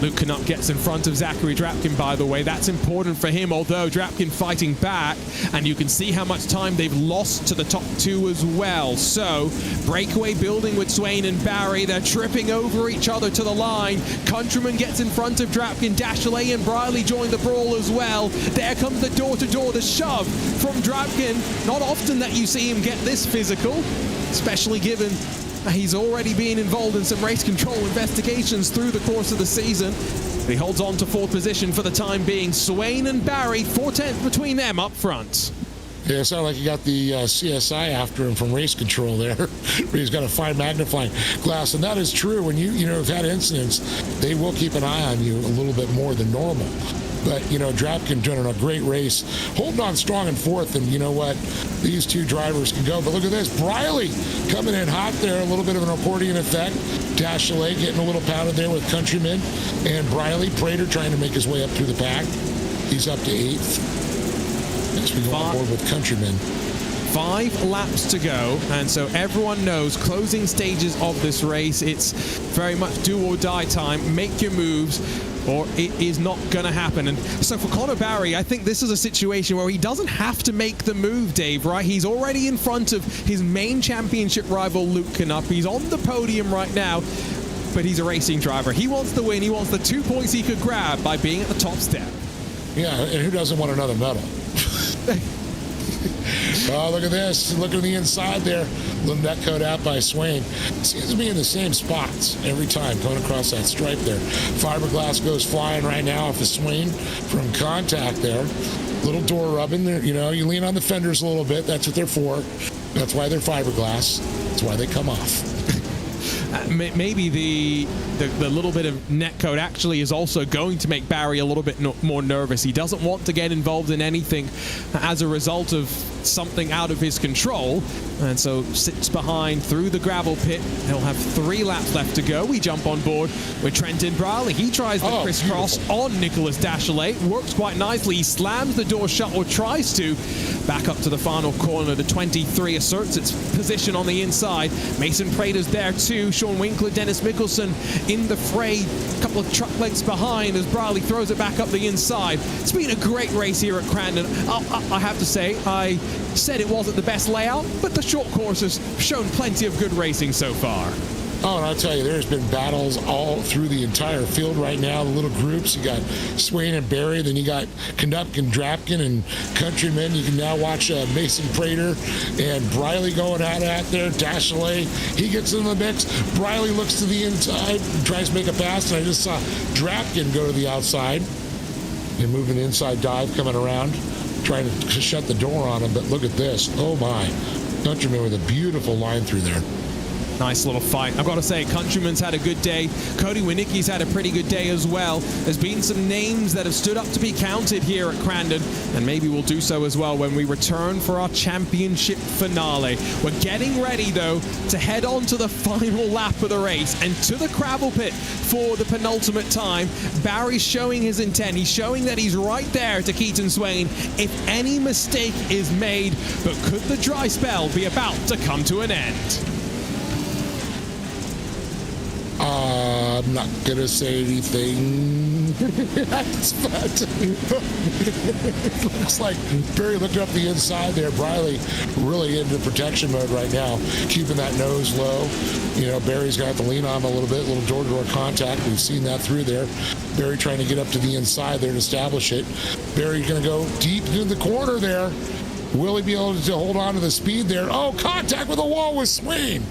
Luke Knupp gets in front of Zachary Drapkin, by the way. That's important for him, although Drapkin fighting back, and you can see how much time they've lost to the top 2 as well. So, breakaway building with Swane and Barry. They're tripping over each other to the line. Countryman gets in front of Drapkin. Dashley and Briley join the brawl as well. There comes the door-to-door, the shove from Drapkin. Not often that you see him get this physical, especially given he's already been involved in some race control investigations through the course of the season. He holds on to 4th position for the time being. Swane and Barry, 4/10 between them up front. Yeah, it sounded like he got the CSI after him from race control there, where he's got a fine magnifying glass. And that is true. When you have had incidents, they will keep an eye on you a little bit more than normal. But, Drapkin doing a great race, holding on strong in 4th, and you know what? These 2 drivers can go. But look at this, Briley coming in hot there, a little bit of an accordion effect. Dashley getting a little pounded there with Countryman. And Briley, Prater trying to make his way up through the pack. He's up to 8th. As we go on board with Countryman. 5 laps to go, and so everyone knows closing stages of this race, it's very much do or die time. Make your moves, or it is not going to happen. And so for Connor Barry, I think this is a situation where he doesn't have to make the move, Dave, right? He's already in front of his main championship rival, Luke Knupp. He's on the podium right now, but he's a racing driver. He wants the win. He wants the 2 points he could grab by being at the top step. Yeah, and who doesn't want another medal? Oh, look at this. Look at the inside there. Little net code out by Swane. Seems to be in the same spots every time going across that stripe there. Fiberglass goes flying right now off of Swane from contact there. Little door rubbing there. You lean on the fenders a little bit. That's what they're for. That's why they're fiberglass. That's why they come off. Maybe the little bit of netcode actually is also going to make Barry a little bit more nervous. He doesn't want to get involved in anything as a result of something out of his control, and so sits behind through the gravel pit. He'll have 3 laps left to go. We jump on board with Trenton Briley. He tries the crisscross on Nicholas Dashley. Works quite nicely. He slams the door shut, or tries to. Back up to the final corner. The 23 asserts its position on the inside. Mason Prater's there too. Sean Winkler, Dennis Mickelson in the fray. A couple of truck lengths behind as Briley throws it back up the inside. It's been a great race here at Crandon. I have to say, I said it wasn't the best layout, but the short course has shown plenty of good racing so far. Oh, and I'll tell you, there's been battles all through the entire field right now, the little groups. You got Swane and Barry, then you got Knupp and Drapkin and Countryman. You can now watch Mason Prater and Briley going out there. Dashley, he gets in the mix. Briley looks to the inside, tries to make a pass, and I just saw Drapkin go to the outside and move an inside dive coming around, trying to shut the door on him. But look at this. Oh, my. Countryman with a beautiful line through there. Nice little fight. I've got to say, Countryman's had a good day. Cody Winicki's had a pretty good day as well. There's been some names that have stood up to be counted here at Crandon, and maybe we'll do so as well when we return for our championship finale. We're getting ready, though, to head on to the final lap of the race and to the gravel pit for the penultimate time. Barry's showing his intent. He's showing that he's right there to Keaton Swane if any mistake is made. But could the dry spell be about to come to an end? I'm not going to say anything. It looks like Barry looking up the inside there. Briley really into protection mode right now, keeping that nose low. You know, Barry's got to lean on him a little bit, little door-to-door contact. We've seen that through there. Barry trying to get up to the inside there to establish it. Barry going to go deep into the corner there. Will he be able to hold on to the speed there? Oh, contact with the wall with Swane.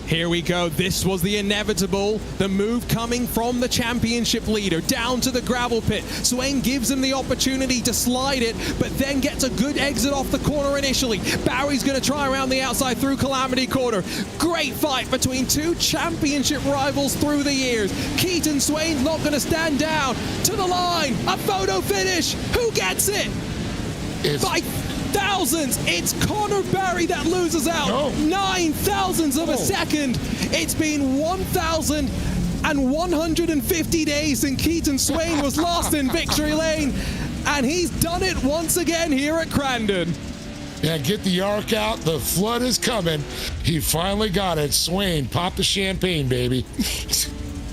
Here we go. This was the inevitable. The move coming from the championship leader down to the gravel pit. Swane gives him the opportunity to slide it, but then gets a good exit off the corner initially. Barry's going to try around the outside through Calamity Corner. Great fight between two championship rivals through the years. Keaton Swane's not going to stand down. To the line. A photo finish. Who gets it? By thousands. It's Connor Barry that loses out. No. 9,000ths of a second. It's been 1,150 days since Keaton Swane was last in victory lane, and he's done it once again here at Crandon. Yeah, get the arc out. The flood is coming. He finally got it. Swane, pop the champagne, baby.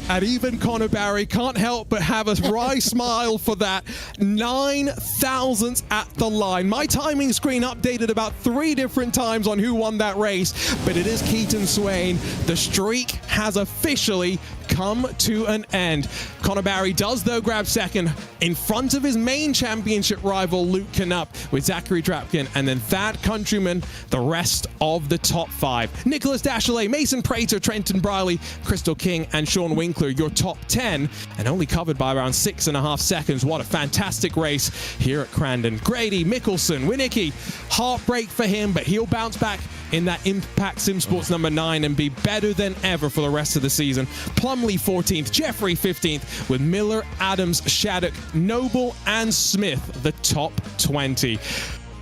And even Connor Barry can't help but have a wry smile for that. 9,000ths at the line. My timing screen updated about 3 different times on who won that race, but it is Keaton Swane. The streak has officially come to an end. Connor Barry does, though, grab second in front of his main championship rival, Luke Knupp, with Zachary Drapkin, and then Thad Countryman, the rest of the top 5. Nicholas Dashley, Mason Prater, Trenton Briley, Crystal King, and Sean Winkler, your top 10, and only covered by around 6.5 seconds. What a fantastic race here at Crandon. Grady, Mickelson, Winicki, heartbreak for him, but he'll bounce back in that Impact Sim Sports number 9 and be better than ever for the rest of the season. Plumley 14th, Jeffrey 15th, with Miller, Adams, Shattuck, Noble, and Smith, the top 20.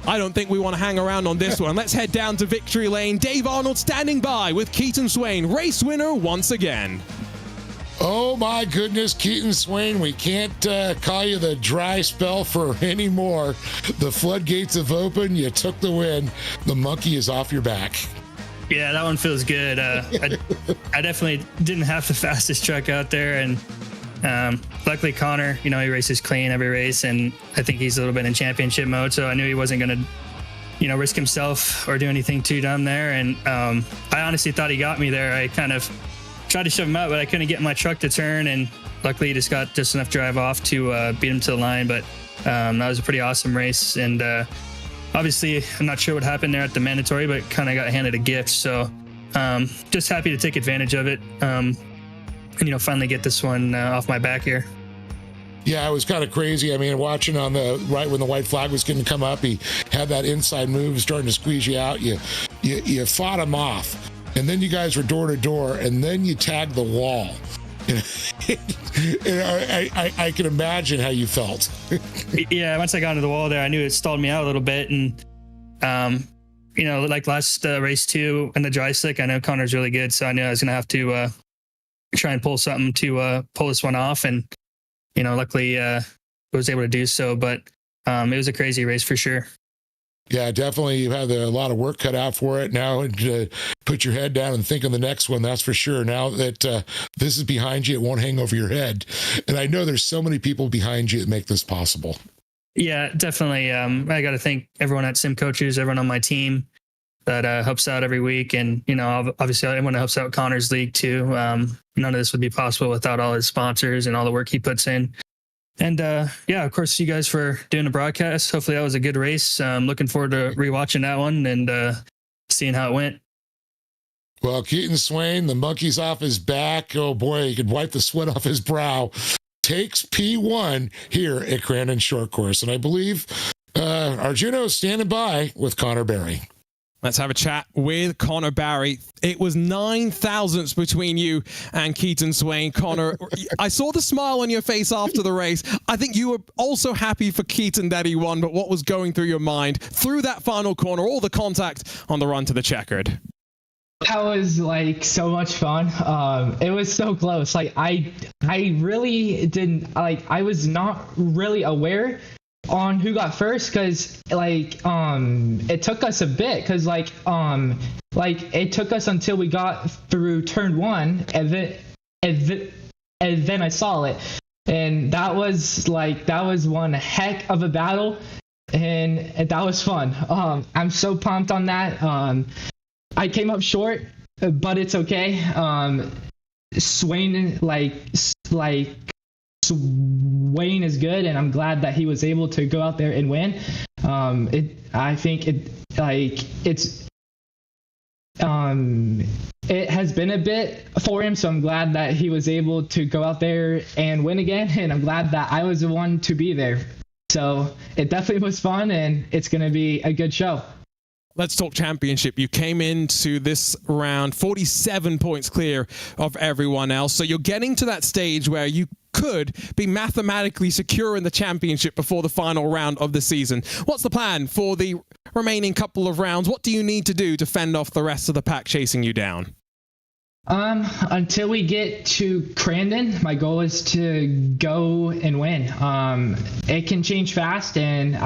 I don't think we want to hang around on this one. Let's head down to victory lane. Dave Arnold standing by with Keaton Swane, race winner once again. Oh my goodness, Keaton Swane, we can't call you the dry spell for anymore. The floodgates have opened. You took the win. The monkey is off your back. Yeah, that one feels good. I definitely didn't have the fastest truck out there, and luckily Connor, you know, he races clean every race, and I think he's a little bit in championship mode, so I knew he wasn't going to, you know, risk himself or do anything too dumb there. And I honestly thought he got me there. I kind of tried to shove him out, but I couldn't get my truck to turn, and luckily he just got just enough drive off to beat him to the line. But that was a pretty awesome race, and obviously I'm not sure what happened there at the mandatory, but kind of got handed a gift, so just happy to take advantage of it, and you know, finally get this one off my back here. Yeah, it was kind of crazy. I mean, watching on the right when the white flag was going to come up, he had that inside move starting to squeeze you out. You fought him off. And then you guys were door to door, and then you tagged the wall. I can imagine how you felt. Yeah, once I got into the wall there, I knew it stalled me out a little bit. And, you know, like last race 2 in the dry slick, I know Connor's really good, so I knew I was going to have to try and pull something to pull this one off. And, you know, luckily I was able to do so. But it was a crazy race for sure. Yeah, definitely. You had a lot of work cut out for it. Now put your head down and think of the next one. That's for sure. Now that this is behind you, it won't hang over your head. And I know there's so many people behind you that make this possible. Yeah, definitely. I got to thank everyone at Sim Coaches, everyone on my team that helps out every week. And, you know, obviously everyone helps out Connor's league too. None of this would be possible without all his sponsors and all the work he puts in. And yeah, of course, you guys for doing the broadcast. Hopefully that was a good race. Looking forward to rewatching that one and seeing how it went. Well, Keaton Swane, the monkey's off his back. Oh boy, he could wipe the sweat off his brow. Takes P1 here at Crandon Short Course. And I believe Arjuno is standing by with Connor Barry. Let's have a chat with Connor Barry. It was 9 thousandths between you and Keaton Swane. Connor, I saw the smile on your face after the race. I think you were also happy for Keaton that he won, but what was going through your mind through that final corner, all the contact on the run to the checkered? That was like so much fun. It was so close. Like I really didn't like. I was not really aware on who got first because it took us a bit because it took us until we got through turn 1 and then I saw it, and that was one heck of a battle, and that was fun. I'm so pumped on that. I came up short, but it's okay. Swane Swane is good, and I'm glad that he was able to go out there and win. It has been a bit for him, so I'm glad that he was able to go out there and win again, and I'm glad that I was the one to be there. So it definitely was fun, and it's going to be a good show. Let's talk championship. You came into this round 47 points clear of everyone else. So you're getting to that stage where you could be mathematically secure in the championship before the final round of the season. What's the plan for the remaining couple of rounds? What do you need to do to fend off the rest of the pack chasing you down? Until we get to Crandon, my goal is to go and win. It can change fast, and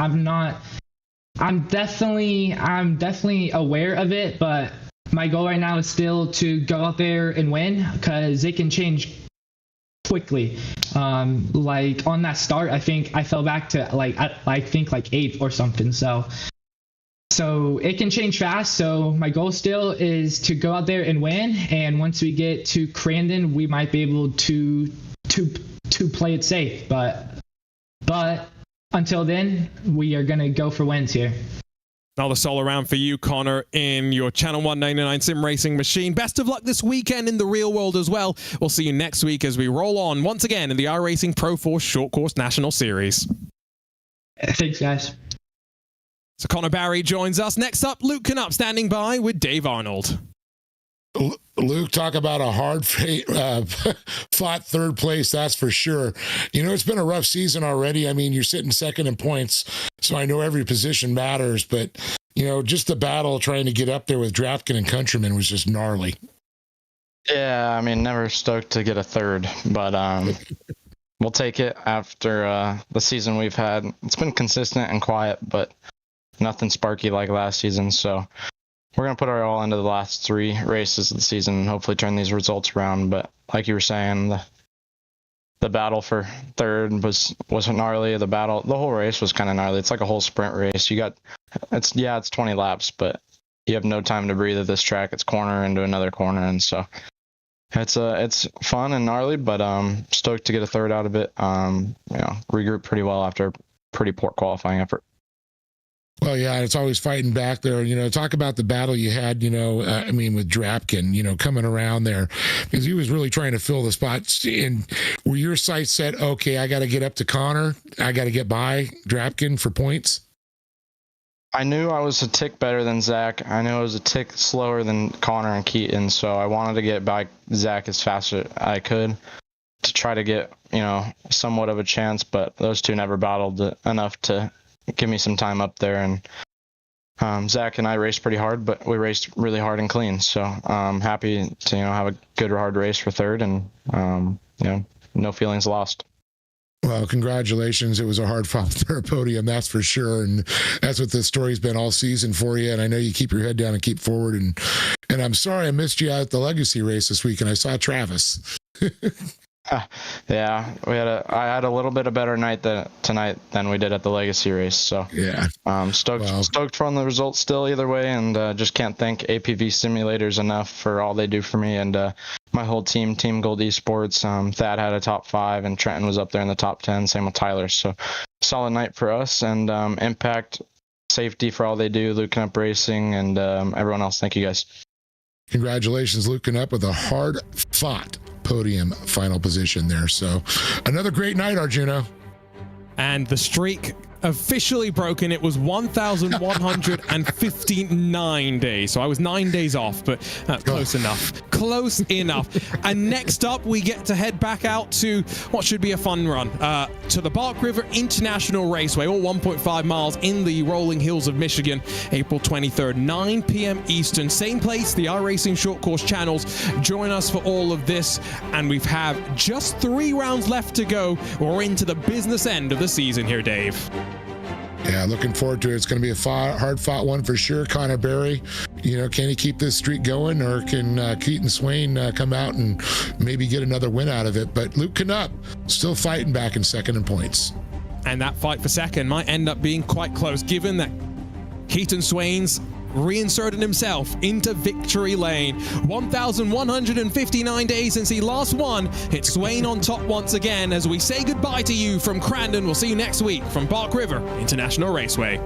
I'm definitely aware of it, but my goal right now is still to go out there and win because it can change quickly. Like on that start, I think I fell back to like 8th or something. So it can change fast. So my goal still is to go out there and win. And once we get to Crandon, we might be able to play it safe. But until then, we are going to go for wins here. Another solo round for you, Connor, in your Channel 199 sim racing machine. Best of luck this weekend in the real world as well. We'll see you next week as we roll on once again in the iRacing Pro Force Short Course National Series. Thanks, guys. So Connor Barry joins us. Next up, Luke Knupp standing by with Dave Arnold. Luke, talk about a hard fought third place, that's for sure. You know, it's been a rough season already. I mean, you're sitting second in points, so I know every position matters, but, you know, just the battle trying to get up there with Drapkin and Countryman was just gnarly. Yeah, I mean, never stoked to get a third, but we'll take it after the season we've had. It's been consistent and quiet, but nothing sparky like last season, so we're going to put our all into the last 3 races of the season and hopefully turn these results around. But like you were saying, the battle for third wasn't gnarly. The whole race was kind of gnarly. It's like a whole sprint race. It's 20 laps, but you have no time to breathe at this track. It's corner into another corner, and so it's fun and gnarly, but stoked to get a third out of it. Regroup pretty well after a pretty poor qualifying effort. Well, yeah, it's always fighting back there. You know, talk about the battle you had, with Drapkin, coming around there, because he was really trying to fill the spots. And were your sights set, okay, I got to get up to Connor, I got to get by Drapkin for points? I knew I was a tick better than Zach. I knew I was a tick slower than Connor and Keaton, so I wanted to get by Zach as fast as I could to try to get, somewhat of a chance, but those two never battled enough to give me some time up there. And Zach and I raced pretty hard, but we raced really hard and clean. So I'm happy to have a good hard race for third, and no feelings lost. Well, congratulations. It was a hard fought third podium, that's for sure. And that's what the story's been all season for you. And I know you keep your head down and keep forward. And I'm sorry I missed you out at the Legacy race this week, and I saw Travis. Yeah, I had a little bit of better night tonight than we did at the Legacy race. So yeah, stoked from the results still either way, and just can't thank APV Simulators enough for all they do for me and my whole team, Team Gold Esports. Thad had a top 5, and Trenton was up there in the top 10. Same with Tyler. So solid night for us, and Impact Safety for all they do, Luke Knupp Racing, and everyone else. Thank you guys. Congratulations, Luke Knupp, with a hard fought podium final position there. So another great night, Arjuno. And the streak officially broken. It was 1,159 days. So I was 9 days off, but close enough. Close enough. And next up, we get to head back out to what should be a fun run, to the Bark River International Raceway, all 1.5 miles in the rolling hills of Michigan, April 23rd, 9 p.m. Eastern. Same place, the iRacing short course channels. Join us for all of this. And we have just 3 rounds left to go. We're into the business end of the season here, Dave. Yeah, looking forward to it. It's going to be a hard-fought one for sure. Connor Berry, can he keep this streak going, or can Keaton Swane come out and maybe get another win out of it? But Luke Knupp still fighting back in second in points. And that fight for second might end up being quite close, given that Keaton Swane's reinserted himself into victory lane. 1,159 days since he last won. It's Swane on top once again as we say goodbye to you from Crandon. We'll see you next week from Bark River International Raceway.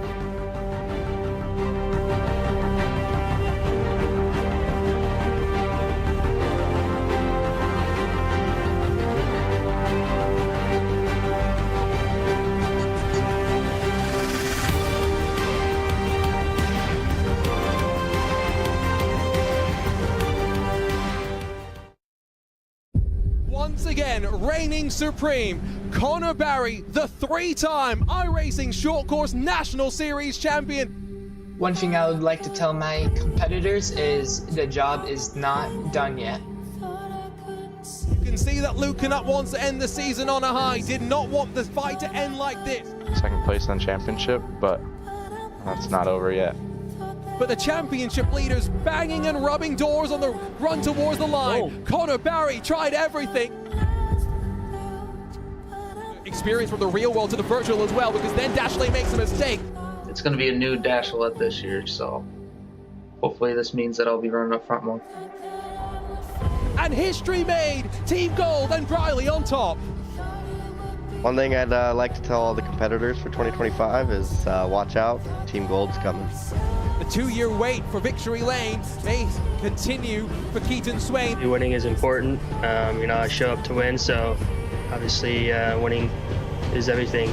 Once again, reigning supreme, Connor Barry, the 3-time iRacing Short Course National Series champion. One thing I would like to tell my competitors is the job is not done yet. You can see that Luke Knupp wants to end the season on a high, did not want the fight to end like this. Second place in the championship, but that's not over yet. But the championship leaders banging and rubbing doors on the run towards the line. Whoa. Connor Barry tried everything. Experience from the real world to the virtual as well, because then Dashley makes a mistake. It's going to be a new Dashlette this year, so hopefully this means that I'll be running up front more. And history made. Team Gold and Briley on top. One thing I'd like to tell all the competitors for 2025 is watch out, Team Gold's coming. The 2-year wait for victory lane may continue for Keaton Swane. Winning is important. I show up to win, so obviously winning is everything.